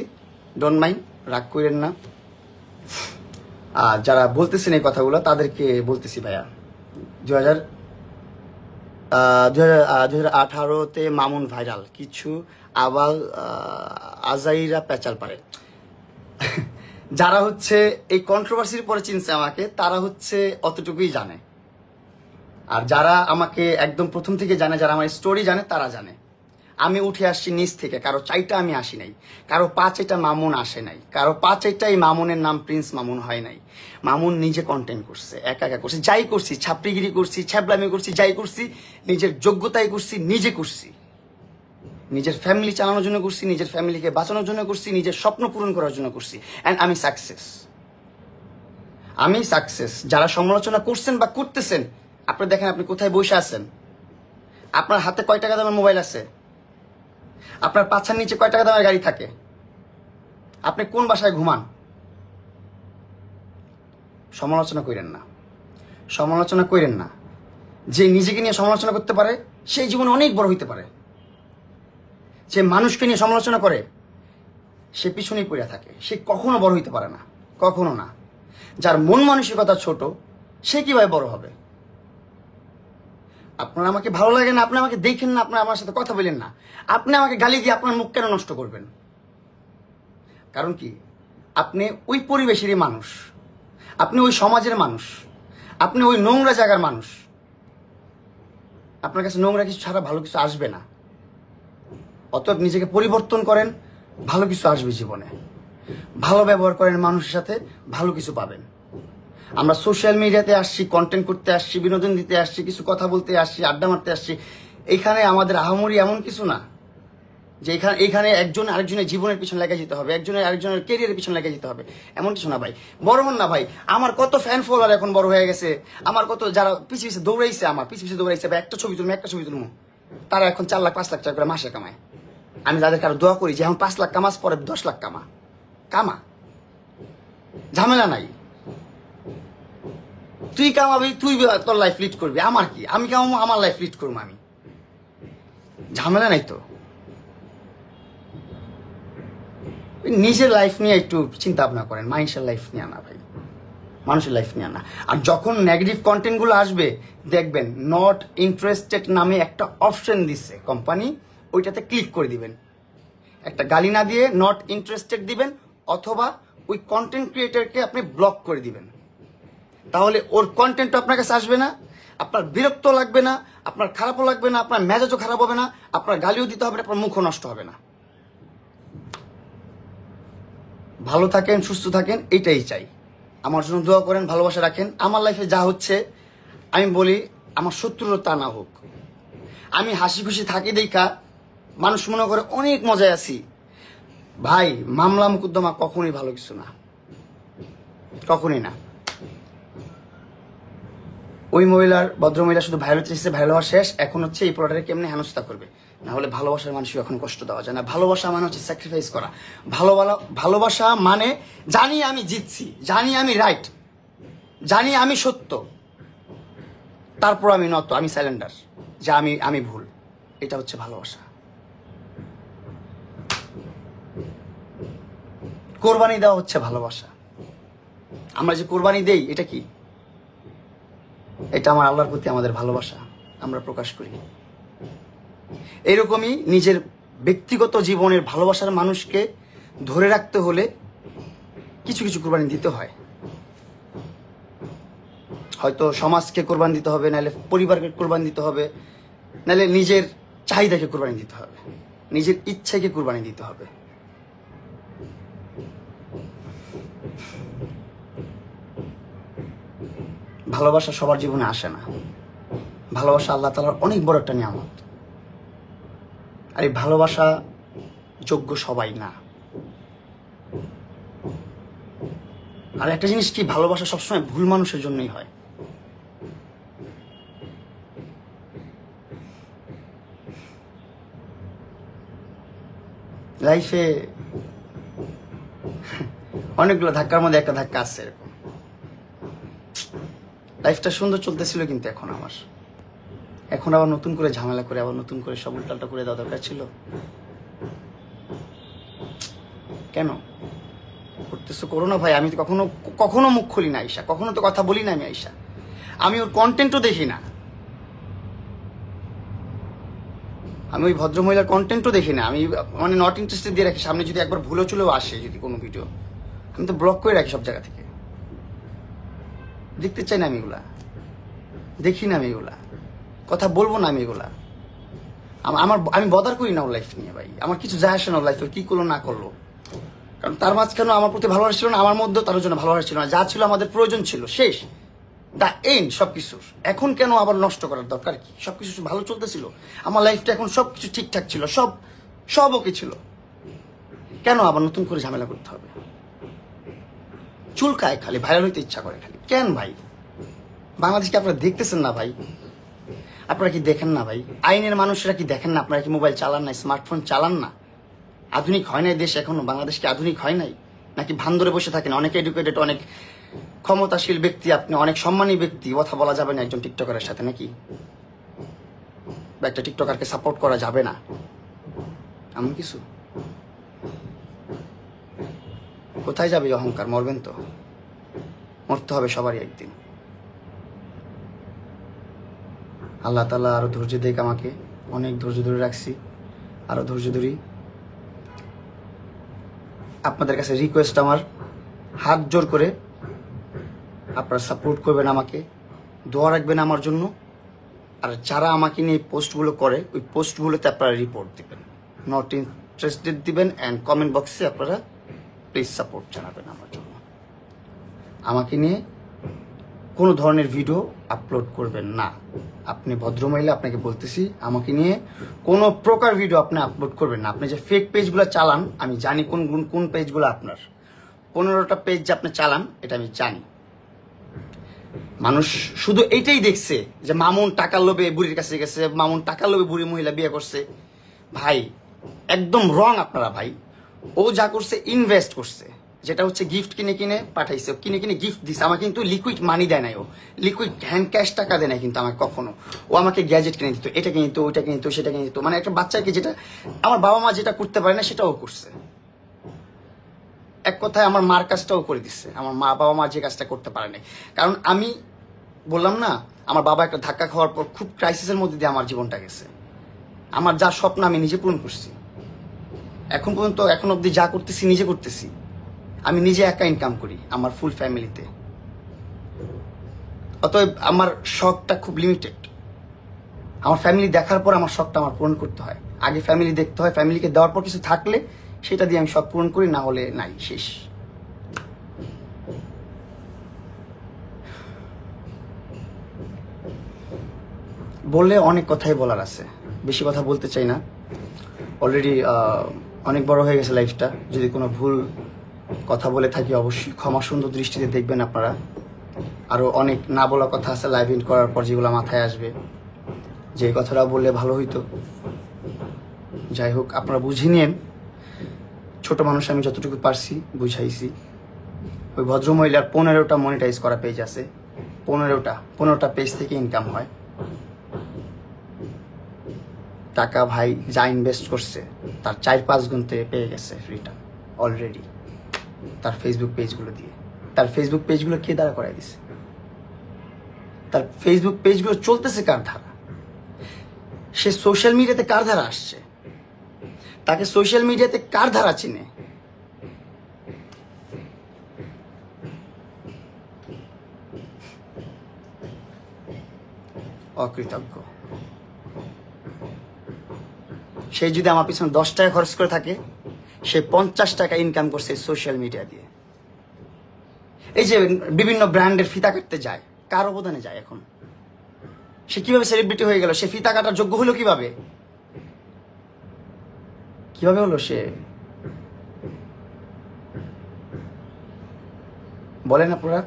ডোন্ট মাইন্ড, রাগ করেন না। আর যারা বলতেছেন এই কথাগুলো তাদেরকে বলতেছি ভাইয়া, 2018-তে মামুন ভাইরাল, কিছু আবাল আজাইরা পেঁচাল পারে। যারা হচ্ছে এই কন্ট্রোভার্সির পরে চিনছে আমাকে, তারা হচ্ছে অতটুকুই জানে। আর যারা আমাকে একদম প্রথম থেকে জানে, যারা আমার স্টোরি জানে, তারা জানে আমি উঠে আসছি নিচ থেকে। কারো চাইটা আমি আসি নাই, কারো পা চাইটা মামুন আসে নাই, কারো পা চাইটা এই মামুনের নাম প্রিন্স মামুন হয় নাই। মামুন নিজে কন্টেন্ট করছে, একা একা করছে, যাই করছি, ছাপড়িগিরি করছি, ছ্যাবলামি করছি, যাই করছি নিজের যোগ্যতায় করছি, নিজে করছি। নিজের ফ্যামিলি চালানোর জন্য করছি, নিজের ফ্যামিলিকে বাঁচানোর জন্য করছি, নিজের স্বপ্ন পূরণ করার জন্য করছি। অ্যান্ড আমি সাকসেস, আমি সাকসেস। যারা সমালোচনা করছেন বা করতেছেন, আপনি দেখেন আপনি কোথায় বসে আছেন, আপনার হাতে কয় টাকা দামের মোবাইল আছে, আপনার পাছার নিচে কয় টাকা দামের গাড়ি থাকে, আপনি কোন বাসায় ঘুমান। সমালোচনা করেন না, সমালোচনা করেন না। যে নিজেকে নিয়ে সমালোচনা করতে পারে সেই জীবনে অনেক বড় হইতে পারে। যে মানুষকে নিয়ে সমালোচনা করে সে পিছনেই পড়ে থাকে, সে কখনো বড় হইতে পারে না, কখনো না। যার মন মানসিকতা ছোট, সে কিভাবে বড় হবে? আপনার আমাকে ভালো লাগে না, আপনি আমাকে দেখেন না, আপনার আমার সাথে কথা বলেন না, আপনি আমাকে গালি দিয়ে আপনার মুখ কেন নষ্ট করবেন? কারণ কি, আপনি ওই পরিবেশেরই মানুষ, আপনি ওই সমাজের মানুষ, আপনি ওই নোংরা জায়গার মানুষ। আপনার কাছে নোংরা কিছু ছাড়া ভালো কিছু আসবে না। অতএব নিজেকে পরিবর্তন করেন, ভালো কিছু আসবে জীবনে। ভালো ব্যবহার করেন মানুষের সাথে, ভালো কিছু পাবেন। আমরা সোশ্যাল মিডিয়াতে আসছি, কন্টেন্ট করতে আসছি, বিনোদন দিতে আসছি, কিছু কথা বলতে আসছি, আড্ডা মারতে আসছি। এইখানে আমাদের আহামরি এমন কিছু না যে এখানে একজন আরেকজনের জীবনের পিছনে লেগে যেতে হবে, একজনের আরেকজনের কেরিয়ারের পিছনে লেগে যেতে হবে, এমন কিছু না ভাই। বড় হন না ভাই। আমার কত ফ্যান ফলোয়ার এখন বড় হয়ে গেছে, আমার কত যারা পিছিয়ে পিছিয়ে দৌড়াইছে, আমার পিছিয়ে দৌড়াইছে, ভাই একটা ছবি তুলবো, একটা ছবি তুলবো, তারা এখন 4 লাখ 5 লাখ টাকা করে মাসে কামায়। আমি তাদেরকে আরো দোয়া করি যে এখন 5 লাখ কামাস, পরে 10 লাখ কামা, ঝামেলা নাই। তুই কামাবি, তুই তোর লাইফ লিড করবি, আমার কি? আমি কামাবো, আমার লাইফ লিড করবো আমি, ঝামেলা নাই তো। নিজের লাইফ নিয়ে একটু চিন্তা ভাবনা করেন, মানুষের লাইফ নিয়ে না ভাই, মানুষের লাইফ নিয়ে না। আর যখন নেগেটিভ কন্টেন্ট গুলো আসবে, দেখবেন নট ইন্টারেস্টেড নামে একটা অপশন দিচ্ছে কোম্পানি, ওইটাতে ক্লিক করে দিবেন। একটা গালি না দিয়ে নট ইন্টারেস্টেড দিবেন, অথবা ওই কন্টেন্ট ক্রিয়েটরকে আপনি ব্লক করে দিবেন। তাহলে ওর কন্টেন্ট আপনার কাছে আসবে না, আপনার বিরক্ত লাগবে না, আপনার খারাপও লাগবে না, আপনার মেজাজও খারাপ হবে না, আপনার গালিও দিতে হবে না, আপনার মুখও নষ্ট হবে না। ভালো থাকেন, সুস্থ থাকেন, এইটাই চাই। আমার জন্য দোয়া করেন, ভালোবাসা রাখেন। আমার লাইফে যা হচ্ছে আমি বলি আমার শত্রুরও তা না হোক। আমি হাসি খুশি থাকি দেখা মানুষ মনে করে অনেক মজায় আছি। ভাই, মামলা মুকদ্দমা কখনই ভালো কিছু না, কখনই না। ওই ভদ্রমহিলা শুধু ভাইরাল চেয়েছে, ভাইরাল হওয়া শেষ, এখন হচ্ছে এই পোলাটাকে কেমনে হেনস্থা করবে। না হলে ভালোবাসার মানুষকে এখন কষ্ট দেওয়া যায় না। ভালোবাসা মানে হচ্ছে স্যাক্রিফাইস করা। ভালোবাসা মানে জানি আমি জিতছি, জানি আমি রাইট, জানি আমি সত্য, তারপর আমি নত, আমি স্যালেন্ডার, যে আমি ভুল। এটা হচ্ছে ভালোবাসা। কোরবানি দেওয়া হচ্ছে ভালোবাসা। আমরা যে কোরবানি দেই, এটা কি? এটা আমার আল্লাহর প্রতি আমাদের ভালোবাসা আমরা প্রকাশ করি। এরকমই নিজের ব্যক্তিগত জীবনের ভালোবাসার মানুষকে ধরে রাখতে হলে কিছু কিছু কোরবানি দিতে হয়। হয়তো সমাজকে কোরবানি দিতে হবে, নাহলে পরিবারকে কোরবানি দিতে হবে, নাহলে নিজের চাহিদাকে কোরবানি দিতে হবে, নিজের ইচ্ছাকে কোরবানি দিতে হবে। ভালোবাসা সবার জীবনে আসে না। ভালোবাসা আল্লাহ তাআলার অনেক বড় একটা নিয়ামত। আর এই ভালোবাসা যোগ্য সবাই না। আর একটা জিনিস কি, ভালোবাসা সবসময় ভুল মানুষের জন্যই হয়। লাইফে অনেকগুলো ধাক্কার মধ্যে একটা ধাক্কা আসছে এরকম। লাইফটা সুন্দর চলতেছিল, কিন্তু এখন আবার নতুন করে ঝামেলা করে, আবার নতুন করে সব উল্টালটা করে দেওয়া দরকার ছিল। কেন করতেছো? করো না ভাই। আমি তো কখনো মুখ খুলি না আইসা, কখনো তো কথা বলি না আমি আইসা। আমি ওর কন্টেন্টও দেখি না, আমি ওই ভদ্রমহিলার কন্টেন্টও দেখি না। আমি মানে নট ইন্টারেস্টেড দিয়ে রাখি। সামনে যদি একবার ভুলেও চলেও আসে যদি কোনো ভিডিও, আমি তো ব্লক করে রাখি সব জায়গা থেকে। দেখতে চাই না আমি এগুলা, দেখি না আমি এগুলা, কথা বলবো না আমি এগুলা। আমি বদার করি না ওর লাইফ নিয়ে ভাই। আমার কিছু যায় আসে না ওর লাইফে কি করলো না করলো। কারণ তার মাঝখানে আমার প্রতি ভালোবাসা ছিল না, আমার মধ্যেও তার জন্য ভালোবাসা ছিল না। যা ছিল আমাদের প্রয়োজন ছিল, শেষ, দা এন্ড সবকিছুর। এখন কেন আবার নষ্ট করার দরকার কি? সবকিছু ভালো চলতেছিল, আমার লাইফটা এখন সবকিছু ঠিকঠাক ছিল, সব ওকে ছিল। কেন আবার নতুন করে ঝামেলা করতে হবে? চুলকায় খালি, ভাইরাল হইতে ইচ্ছা করে খালি। কেন ভাই? বাংলাদেশকে আপনারা দেখতেছেন না ভাই? আপনারা কি দেখেন না ভাই? আইনের মানুষরা কি দেখেন না? আপনারা কি মোবাইল চালান না, স্মার্টফোন চালান না? আধুনিক হয় নাই দেশ এখনো? বাংলাদেশ কি আধুনিক হয় নাই? নাকি ভান ধরে বসে থাকেন? অনেক এডুকেটেড, অনেক ক্ষমতাশীল ব্যক্তি আপনি, অনেক সম্মানী ব্যক্তি, কথা বলা যাবে না একজন টিকটকারের সাথে নাকি? বা একটা টিকটকারকে সাপোর্ট করা যাবে না এমন কিছু? কোথায় যাবে অহংকার? মরবেন তো, মরতে হবে সবারই একদিন। আল্লাহ তাআলা আরো ধৈর্য দেখ আমাকে। অনেক ধৈর্য ধরে রাখছি, আরো ধৈর্য ধরি। আপনাদের কাছে রিকোয়েস্ট আমার, হাত জোর করে আপনারা সাপোর্ট করবেন আমাকে, দোয়া রাখবেন আমার জন্য। আর যারা আমাকে নিয়ে পোস্টগুলো করে, ওই পোস্টগুলোতে আপনারা রিপোর্ট দিবেন, নট ইন্টারেস্টেড দিবেন, অ্যান্ড কমেন্ট বক্সে আপনারা প্লিজ সাপোর্ট জানাবেন আমার জন্য। আমাকে নিয়ে কোনো ধরনের ভিডিও আপলোড করবেন না। আপনি ভদ্রমহিলা, আপনাকে বলতেছি, আমাকে নিয়ে কোনো প্রকার ভিডিও আপনি আপলোড করবেন না। আপনি যে ফেক পেজগুলো চালান, আমি জানি কোন পেজগুলো আপনার। 15টা পেজ যে আপনি চালান, এটা আমি জানি। মানুষ শুধু এইটাই দেখছে যে মামুন টাকার লোভে বুড়ির কাছে গেছে, মামুন টাকার লোভে বুড়ি মহিলা বিয়ে করছে। ভাই একদম রং আপনারা ভাই। ও যা করছে, ইনভেস্ট করছে, যেটা হচ্ছে গিফট কিনে পাঠাইছে, কিনে গিফট দিছে। আমাকে কিন্তু লিকুইড মানি দেয় নাই, ও লিকুইড হ্যান্ড ক্যাশ টাকা দেয় নাই কিন্তু আমাকে কখনো। ও আমাকে গ্যাজেট কিনে দিত, এটা কিনে দিত, ওইটা কিনে দিত, সেটা কিনে দিত। মানে একটা বাচ্চাকে যেটা আমার বাবা মা যেটা করতে পারে না, সেটাও করছে। এক কথায় আমার মার কাজটাও করে দিচ্ছে, আমার বাবা মা যে কাজটা করতে পারে নাই। কারণ আমি বললাম না, আমার বাবা একটা ধাক্কা খাওয়ার পর খুব ক্রাইসিসের মধ্যে দিয়ে আমার জীবনটা গেছে। আমার যা স্বপ্ন আমি নিজে পূরণ করছি। এখন পর্যন্ত, এখন অব্দি যা করতেছি নিজে করতেছি। আমি নিজে একা ইনকাম করি আমার ফুল ফ্যামিলিতে। অতএব আমার শখটা খুব লিমিটেড। আমার ফ্যামিলি দেখার পর আমার শখটা আমার পূরণ করতে হয়। আগে ফ্যামিলি দেখতে হয়, ফ্যামিলিকে দেওয়ার পর কিছু থাকলে সেটা দিয়ে আমি শখ পূরণ করি, না হলে নাই, শেষ। বললে অনেক কথাই বলার আছে, বেশি কথা বলতে চাই না। অলরেডি অনেক বড় হয়ে গেছে লাইফটা। যদি কোনো ভুল কথা বলে থাকি, অবশ্যই ক্ষমা সুন্দর দৃষ্টিতে দেখবেন আপনারা। আরো অনেক না বলা কথা আছে লাইভ ইন করার পর যেগুলো মাথায় আসবে, যে কথাটা বললে ভালো হইতো। যাই হোক, আপনারা বুঝে নিন। ছোট মানুষ আমি যতটুকু পারছি বুঝাইছি। ওই ভদ্রমহিলার 15টা মনিটাইজ করা পেজ আছে, 15টা পেজ থেকে ইনকাম হয়। টাকা ভাই যা ইনভেস্ট করছে তার 4-5 গুণ থেকে পেয়ে গেছে রিটার্ন অলরেডি তার ফেসবুক পেজগুলো দিয়ে। তার ফেসবুক পেজগুলো কে দাঁড়া করাই দিছে? তার ফেসবুক পেজগুলো চলতেছে কার ধারা? সে সোশ্যাল মিডিয়াতে কার ধারা আসছে? তাকে সোশ্যাল মিডিয়াতে কার ধারা চিনে? অকৃতজ্ঞ। সে যদি আমার পিছনে 10 টাকা খরচ করে থাকে, সে 50 টাকা ইনকাম করছে সোশ্যাল মিডিয়া দিয়ে। এই যে বিভিন্ন ব্র্যান্ডের ফিতা কাটতে যায়, কার অবদানে যায়? এখন সে কিভাবে সেলিব্রিটি হয়ে গেল? সে ফিতা কাটার যোগ্য হলো কিভাবে? কিভাবে হলো সে? বলেন আপনারা।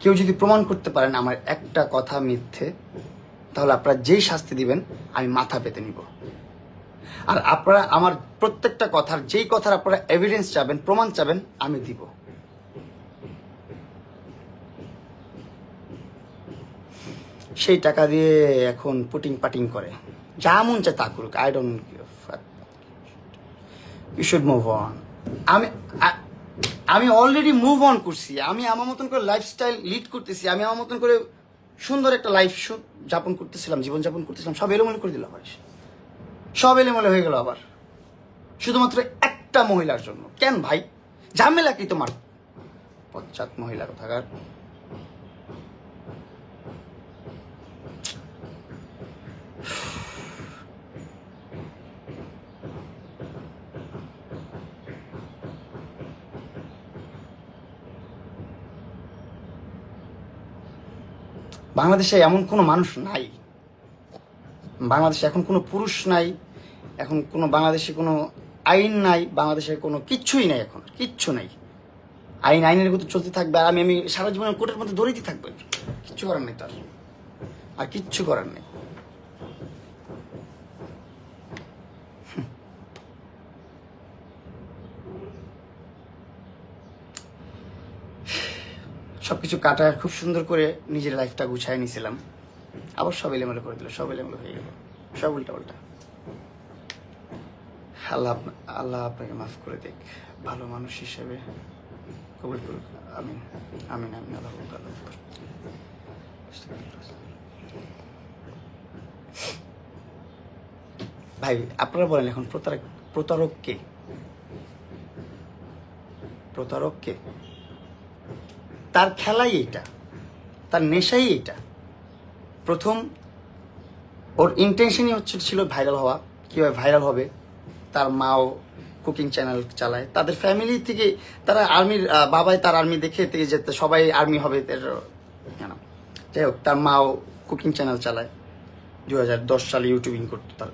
কেউ যদি প্রমাণ করতে পারেন আমার একটা কথা মিথ্যে, তাহলে আপনারা যেই শাস্তি দিবেন আমি মাথা পেতে নিব। আর আপনারা আমার প্রত্যেকটা কথার, যেই কথার আপনারা এভিডেন্স চাবেন, প্রমাণ চাবেন, আমি দিব। সেই টাকা দিয়ে এখন পুটিং পাটিং করে, যা মন চায় তা করুক। I don't give a fuck. You should move on. আমি অলরেডি মুভ অন করছি। আমি আমার মতন করে লাইফস্টাইল লিড করতেছি। আমি আমার মতন করে সুন্দর একটা লাইফ যাপন করতেছিলাম, জীবনযাপন করতেছিলাম। সব এলোমেলো করে দিল আবার, সব এলোমেলো হয়ে গেল আবার, শুধুমাত্র একটা মহিলার জন্য। কেন ভাই? ঝামেলা কি তোমার? পশ্চাৎ মহিলা কোথাকার। বাংলাদেশে এমন কোনো মানুষ নাই, বাংলাদেশে এখন কোনো পুরুষ নাই, এখন কোনো বাংলাদেশে কোনো আইন নাই, বাংলাদেশে কোনো কিচ্ছুই নাই, এখন কিচ্ছু নাই। আইনের মতো চলতে থাকবে, আর আমি সারা জীবন কোর্টের মধ্যে দৌড়িতে থাকবো। কিচ্ছু করার নেই তার, আর কিচ্ছু করার নেই। সবকিছু কাটায় খুব সুন্দর করে নিজের লাইফটা গুছায় নিয়েছিলাম, আবার সব এলোমেলো করে দিল, সব এলোমেলো হয়ে গেল, সব উল্টা উল্টা। আল্লাহ আপনাকে মাফ করে দেখ, ভালো মানুষ হিসেবে কবুল করুক। আমিন আমিন আমিন। আল্লাহ ভাই আপনারা বলেন, এখন প্রতারক কে? প্রতারক কে? তার খেলাই এটা, তার নেশাই এটা। প্রথম ওর ইন্টেনশনই ছিল ভাইরাল হওয়া। কিভাবে ভাইরাল হবে? তার মাও কুকিং চ্যানেল চালায়, তাদের ফ্যামিলি থেকে তারা আর্মির, বাবাই তার আর্মি দেখে থেকে যেতে সবাই আর্মি হবে। যাই হোক, তার মাও কুকিং চ্যানেল চালায়। 2010 সালে ইউটিউবিং করতো তার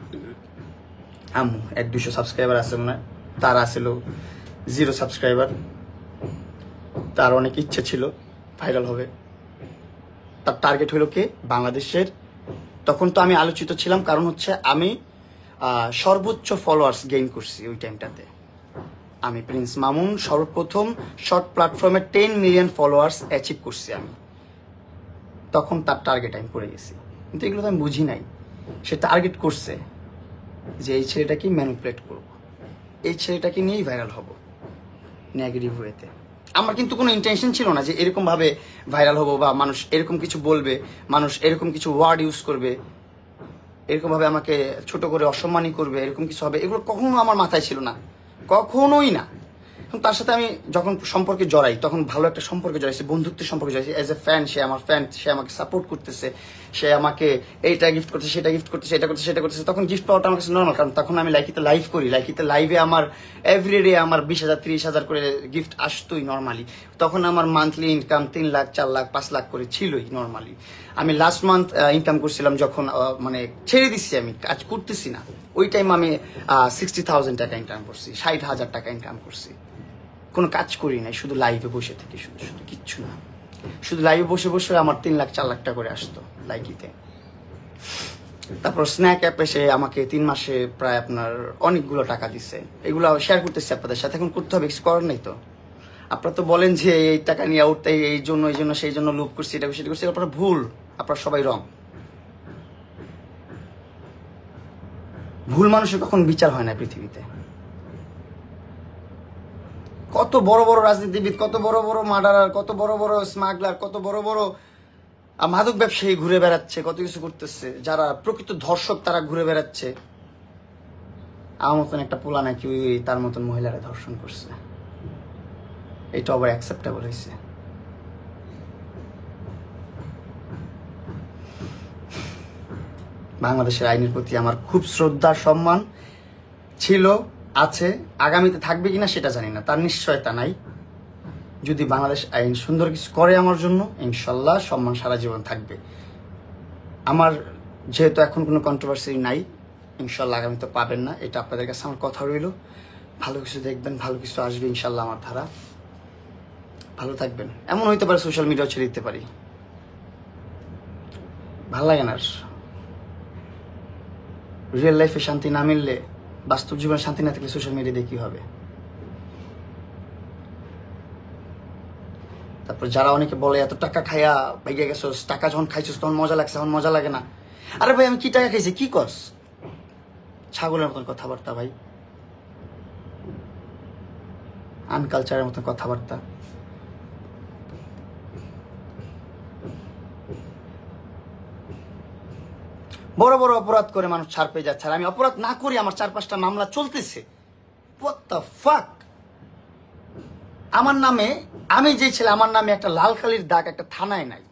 আম্মু। 100-200 সাবস্ক্রাইবার আছে মনে হয়, তার আসছিল 0 সাবস্ক্রাইবার। তার অনেক ইচ্ছে ছিল ভাইরাল হবে। তার টার্গেট হলো কে? বাংলাদেশের। তখন তো আমি আলোচিত ছিলাম, কারণ হচ্ছে আমি সর্বোচ্চ ফলোয়ার্স গেইন করছি ওই টাইমটাতে। আমি প্রিন্স মামুন সর্বপ্রথম শর্ট প্ল্যাটফর্মে 10 মিলিয়ন ফলোয়ার্স অ্যাচিভ করছি আমি। তখন তার টার্গেট আমি করে গেছি, কিন্তু এগুলো তো আমি বুঝি নাই। সে টার্গেট করছে যে এই ছেলেটাকে ম্যানিপুলেট করব, এই ছেলেটাকে নিয়েই ভাইরাল হব নেগেটিভ ওয়েতে। আমার কিন্তু কোনো ইন্টেনশন ছিল না যে এরকম ভাবে ভাইরাল হবো, বা মানুষ এরকম কিছু বলবে, মানুষ এরকম কিছু ওয়ার্ড ইউজ করবে, এরকম ভাবে আমাকে ছোট করে অসম্মানী করবে, এরকম কিছু হবে, এগুলো কখনো আমার মাথায় ছিল না, কখনোই না। এখন তার সাথে আমি যখন সম্পর্কে জড়াই তখন ভালো একটা সম্পর্কে জড়াইছি, বন্ধুত্বের সম্পর্কে জড়াইছি। এজ এ ফ্যান, সে আমার ফ্যান, সে আমাকে সাপোর্ট করতেছে, সে আমাকে এইটা গিফট করতেছে, সেটা গিফট করতেছে, এটা করতেছে, সেটা করতেছে। তখন গিফট পাওয়াটা আমার কাছে নর্মাল, কারণ তখন আমি লাইকিতে লাইভ করি। লাইকিতে লাইভে আমার এভরিডে আমার 20,000 30,000 করে গিফট আসতোই নর্মালি। তখন আমার মান্থলি ইনকাম 3 লাখ 4 লাখ 5 লাখ করে ছিলই নর্মালি। আমি লাস্ট মান্থ ইনকাম করছিলাম যখন মানে ছেড়ে দিচ্ছি, আমি কাজ করতেছি না, ওই টাইম আমি 60,000 টাকা ইনকাম করছি, 60,000 টাকা ইনকাম করছি। কোনো কাজ করি নাই, শুধু লাইভে বসে থেকে, শুধু শুধু কিচ্ছু না, শুধু লাইভে বসে বসে আমার 3 লাখ 4 লাখ টাকা করে আসতো লাইকিতে। তারপর স্ন্যাক অ্যাপে সে আমাকে 3 মাসে প্রায় আপনার অনেকগুলো টাকা দিছে। এগুলো শেয়ার করতেছি আপনাদের সাথে, এখন করতে হবে, কিছু করার নেই তো। আপনারা তো বলেন যে এই টাকা নিয়ে উঠতে, এই জন্য সেই জন্য লোভ করছি, এটা সেটা করছি, আপনারা ভুল, আপনারা সবাই রং। ভুল মানুষের কখন বিচার হয় না পৃথিবীতে। কত বড় বড় রাজনীতিবিদ, কত বড় বড় মার্ডারার, কত বড় বড় স্মাগলার, কত বড় বড় মাদক ব্যবসায়ী ঘুরে বেড়াচ্ছে, কত কিছু করতেছে। যারা প্রকৃত ধর্ষক তারা ঘুরে বেড়াচ্ছে। আমার মতন একটা পোলা নাকি তার মতন মহিলারা ধর্ষণ করছে, এটা আবার অ্যাকসেপ্টেবল হয়েছে। বাংলাদেশের আইনের প্রতি আমার খুব শ্রদ্ধা সম্মান ছিল, আছে, আগামীতে থাকবে কিনা সেটা জানি না, তার নিশ্চয়তা নাই। যদি বাংলাদেশ আইন সুন্দর কিছু করে আমার জন্য, ইনশাল্লাহ সম্মান সারা জীবন থাকবে আমার। যেহেতু এখন কোনো কন্ট্রোভার্সি নাই, ইনশাল্লাহ আগামীতে পাবেন না, এটা আপনাদের কাছে আমার কথা রইল। ভালো কিছু দেখবেন, ভালো কিছু আসবে ইনশাল্লাহ আমার ধারা। ভালো থাকবেন। এমন হইতে পারে সোশ্যাল মিডিয়াও ছেড়ে দিতে পারি, ভাল লাগে না। রিয়েল লাইফে শান্তি না মিললে, বাস্তব জীবনে শান্তি না থাকলে সোশ্যাল মিডিয়া দিয়ে কি হবে? তারপর যারা অনেকে বলে এত টাকা খাইয়া ভাইয়া গেছোস, টাকা যখন খাইছিস তখন মজা লাগছে, এখন মজা লাগে না। আরে ভাই আমি কি টাকা খাইছি, কি কস? ছাগলের মতন কথাবার্তা ভাই, আনকালচারের মতন কথাবার্তা। বড় বড় অপরাধ করে মানুষ ছাড় পেয়ে যাচ্ছে, আর আমি অপরাধ না করি, আমার 4-5টা মামলা চলতেছে। What the fuck? আমার নামে, আমি যে ছেলে, আমার নামে একটা লাল কালির দাগ একটা থানায় নাই,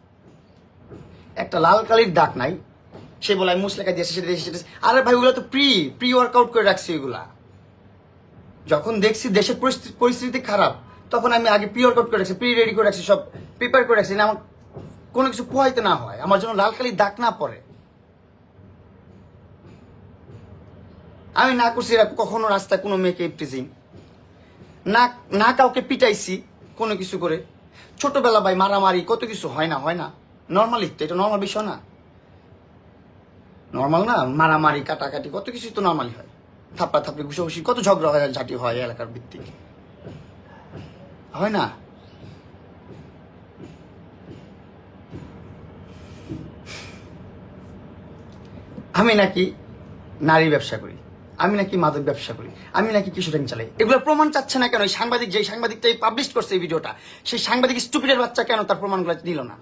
একটা লাল কালির দাগ নাই। সে বলে আমি মুসলেখা দিয়েছি, সেটা দিয়েছি, সেটা। আরে ভাই ওগুলো তো প্রি ওয়ার্কআউট করে রাখছি। এগুলা যখন দেখছি দেশের পরিস্থিতি খারাপ, তখন আমি আগে প্রি ওয়ার্কআউট করে রাখছি, প্রি রেডি করে রাখছি, সব প্রিপেয়ার করে রাখছি, আমার কোনো কিছু পোহাইতে না হয়, আমার জন্য লাল কালির দাগ না পড়ে। আমি না করছি কখনো রাস্তায় কোনো মেয়েকে ইপটিজিং, না না কাউকে পিটাইছি কোনো কিছু করে। ছোটবেলা ভাই মারামারি কত কিছু হয় না, হয় না? নর্মালি তো এটা নর্মাল বিষয় না? নর্মাল না? মারামারি কাটাকাটি কত কিছু তো নর্মালি হয়, থাপ্পা থাপ্পি ঘুষাঘুষি, কত ঝগড়া হয়, ঝাঁটি হয় এলাকার ভিত্তিক, হয় না? আমি নাকি নারী ব্যবসা করি, আমি নাকি মাদক ব্যবসা করি, আমি নাকি কিশোর গ্যাং চালাই, এগুলোর প্রমাণ চাচ্ছে না কেন? সাংবাদিক, যেই সাংবাদিকটা পাবলিশ করছে এই ভিডিওটা, সেই সাংবাদিক স্টুপিডের বাচ্চা কেন তার প্রমাণগুলো নিল না?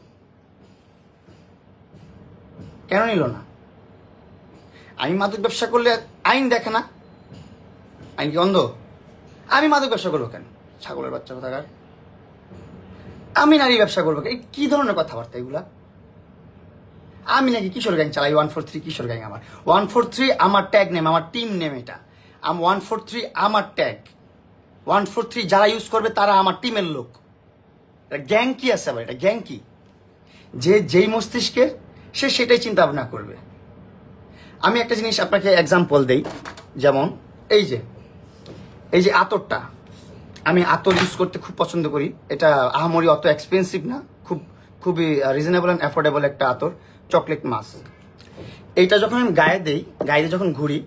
কেন নিল না? আমি মাদক ব্যবসা করলে আইন দেখে না? আইন কি অন্ধ? আমি মাদক ব্যবসা করবো কেন? ছাগলের বাচ্চা কোথাকার। আমি নারী ব্যবসা করবো কেন? কি ধরনের কথাবার্তা এগুলা? আমি নাকি কিশোর গ্যাং চালাই, 143 কিশোর গ্যাং আমার। 143 আমার ট্যাগ নেম, আমার টিম নেম, এটা 143 আমার ট্যাগ। 143 যারা ইউজ করবে তারা আমার টিমের লোক। গ্যাং কি আছে আবার? এটা গ্যাং কি? যে যেই মস্তিষ্কে সে সেটাই চিন্তা ভাবনা করবে। আমি একটা জিনিস আপনাকে এক্সাম্পল দেই, যেমন এই যে আতরটা, আমি আতর ইউজ করতে খুব পছন্দ করি। এটা আহামরি অত এক্সপেন্সিভ না, খুবই রিজনেবল অ্যান্ড অ্যাফোর্ডেবল একটা আতর, চকলেট মাস্ক। এইটা যখন আমি গায়ে দেই, গায়ে যখন ঘুরি,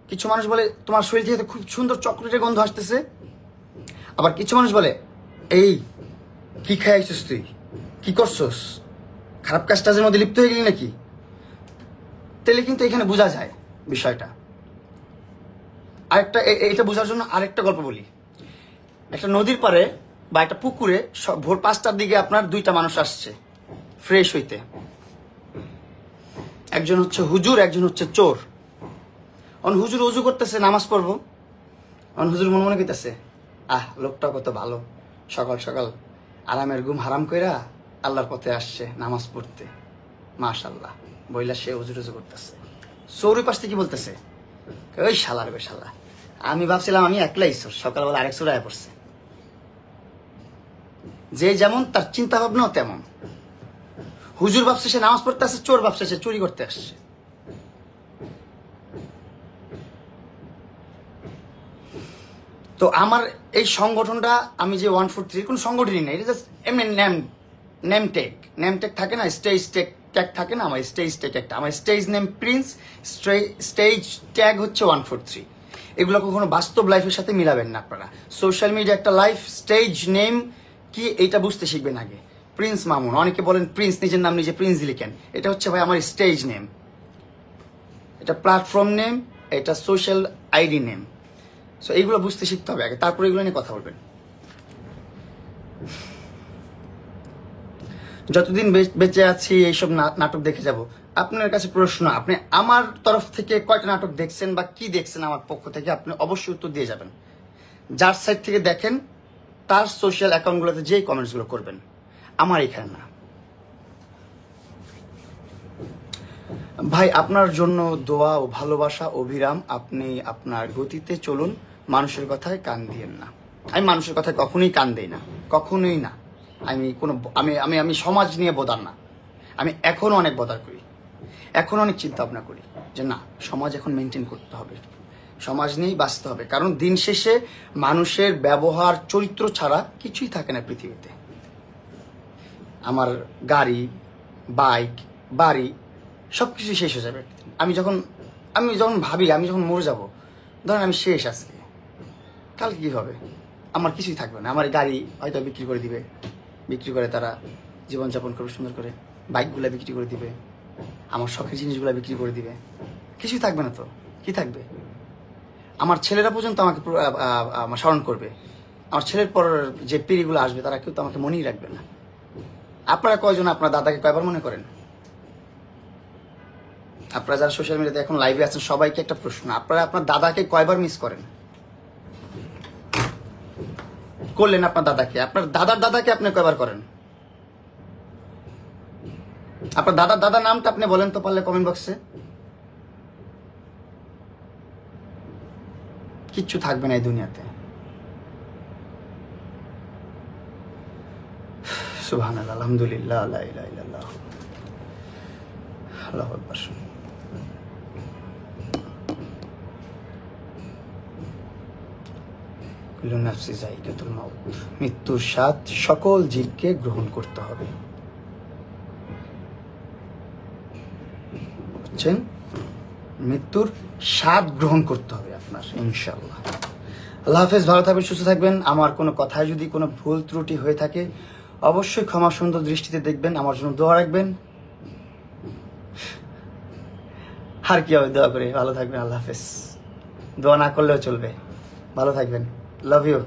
কিছু মানুষ বলে তোমার শরীর থেকে খুব সুন্দর চকলেটের গন্ধ আসতেছে। আবার কিছু মানুষ বলে এই কি খাইছিস তুই, কি করছস, খারাপ কাজটাজের মধ্যে লিপ্ত হয়ে গেলি নাকি? তাহলে কিন্তু এখানে বোঝা যায় বিষয়টা। আরেকটা, এইটা বোঝার জন্য আরেকটা গল্প বলি। একটা নদীর পাড়ে বা একটা পুকুরে ভোর 5টার দিকে আপনার 2টা মানুষ আসছে ফ্রেশ হইতে। একজন হচ্ছে হুজুর, একজন হচ্ছে চোর। হুজুর অজু করতেছে, নামাজ পড়বো। হুজুর মনে মনে কইতেছে লোকটা কত ভালো, সকাল সকাল আরামের ঘুম হারাম কইরা আল্লাহর পথে আসছে নামাজ পড়তে, মাশাআল্লাহ বইলা সে উজু করতেছে। সৌরি পাশ থেকে কি বলতেছে, ওই শালার বে শালা, আমি ভাবছিলাম আমি একলাই চোর, সকালবেলা আরেক চোর আয়া পড়ছে। যে যেমন তার চিন্তা ভাবনাও তেমন। হুজুর ভাবছে সে নামাজ পড়তে আসছে, চোর ভাবছে সে চুরি করতে আসছে। তো আমার এই সংগঠনটা, আমি যে 143 কোন সংগঠনই নেই, এটা জাস্ট এমনি নেম টেক থাকে না, স্টেজ ট্যাগ থাকে না, আমার স্টেজ ট্যাগ একটা, আমার stage name Prince, stage tag হচ্ছে 143। এগুলো কখনো বাস্তব লাইফের সাথে মিলাবেন না আপনারা। সোশ্যাল মিডিয়া একটা লাইফ, স্টেজ নেম কি এইটা বুঝতে শিখবেন আগে। প্রিন্স মামুন, অনেকে বলেন প্রিন্স, নিজের নাম নিজে প্রিন্স লিখেন, এটা হচ্ছে ভাই আমার স্টেজ নেম, এটা প্ল্যাটফর্ম নেম, এটা সোশ্যাল আইডি নেম। সো এইগুলো বুঝতে শিখতে হবে আগে, তারপরে এগুলো নিয়ে কথা বলবেন। যতদিন বেঁচে আছি এইসব নাটক দেখে যাব। আপনার কাছে প্রশ্ন, আপনি আমার তরফ থেকে কয়টা নাটক দেখছেন বা কি দেখছেন আমার পক্ষ থেকে, আপনি অবশ্যই উত্তর দিয়ে যাবেন। যার সাইড থেকে দেখেন তার সোশ্যাল অ্যাকাউন্টগুলোতে যেই কমেন্টসগুলো করবেন, আমার এখানে না। ভাই আপনার জন্য দোয়া ও ভালোবাসা অবিরাম, আপনি আপনার গতিতে চলুন, মানুষের কথায় কান দিয়েন না। আমি মানুষের কথায় কখনোই কান দেই না, কখনোই না। আমি কোনো আমি সমাজ নিয়ে বদার না। আমি এখনো অনেক বদার করি, এখনো অনেক চিন্তা ভাবনা করি যে না, সমাজ এখন মেনটেন করতে হবে, সমাজ নিয়েই বাঁচতে হবে। কারণ দিন শেষে মানুষের ব্যবহার চরিত্র ছাড়া কিছুই থাকে না পৃথিবীতে। আমার গাড়ি, বাইক, বাড়ি সবকিছু শেষ হয়ে যাবে। আমি যখন ভাবি আমি যখন মরে যাব, ধরেন আমি শেষ আজকে, কালকে কি হবে? আমার কিছুই থাকবে না। আমার গাড়ি হয়তো বিক্রি করে দিবে, বিক্রি করে তারা জীবনযাপন করবে সুন্দর করে, বাইকগুলো বিক্রি করে দিবে, আমার শখের জিনিসগুলো বিক্রি করে দিবে, কিছুই থাকবে না। তো কি থাকবে? আমার ছেলেরা পর্যন্ত আমাকে স্মরণ করবে, আমার ছেলের পর যে পিড়িগুলো আসবে তারা কেউ তো আমাকে মনেই রাখবে না। আপনারা কয়জন আপনার দাদাকে কয়বার মনে করেন? আপনারা যারা সোশ্যাল মিডিয়াতে এখন লাইভে আছেন সবাইকে একটা প্রশ্ন, আপনারা আপনার দাদাকে কয়বার মিস করেন? করলেন আপনার দাদাকে, আপনার দাদার দাদাকে আপনি কয়বার করেন? আপনার দাদার নামটা আপনি বলেন তো পারলে কমেন্ট বক্সে। কিচ্ছু থাকবে না এই দুনিয়াতে। সুবহানাল্লাহ, আলহামদুলিল্লাহ, লা ইলাহা ইল্লাল্লাহ, আল্লাহু আকবার। কুল্লু নাফসি যায়িকাতুল মাউত, মৃত্যুর স্বাদ সকল জীবকে গ্রহণ করতে হবে। বুঝছেন? মৃত্যুর স্বাদ গ্রহণ করতে হবে আপনার, ইনশাআল্লাহ। আল্লাহ হাফেজ, ভালো থাকবেন, সুস্থ থাকবেন। আমার কোনো কথায় যদি কোনো ভুল ত্রুটি হয়ে থাকে অবশ্যই ক্ষমা সুন্দর দৃষ্টিতে দেখবেন, আমার জন্য দোয়া রাখবেন। আর কি হবে, দোয়া করে ভালো থাকবেন। আল্লাহ হাফেজ, দোয়া না করলেও চলবে। ভালো থাকবেন, লাভ ইউ।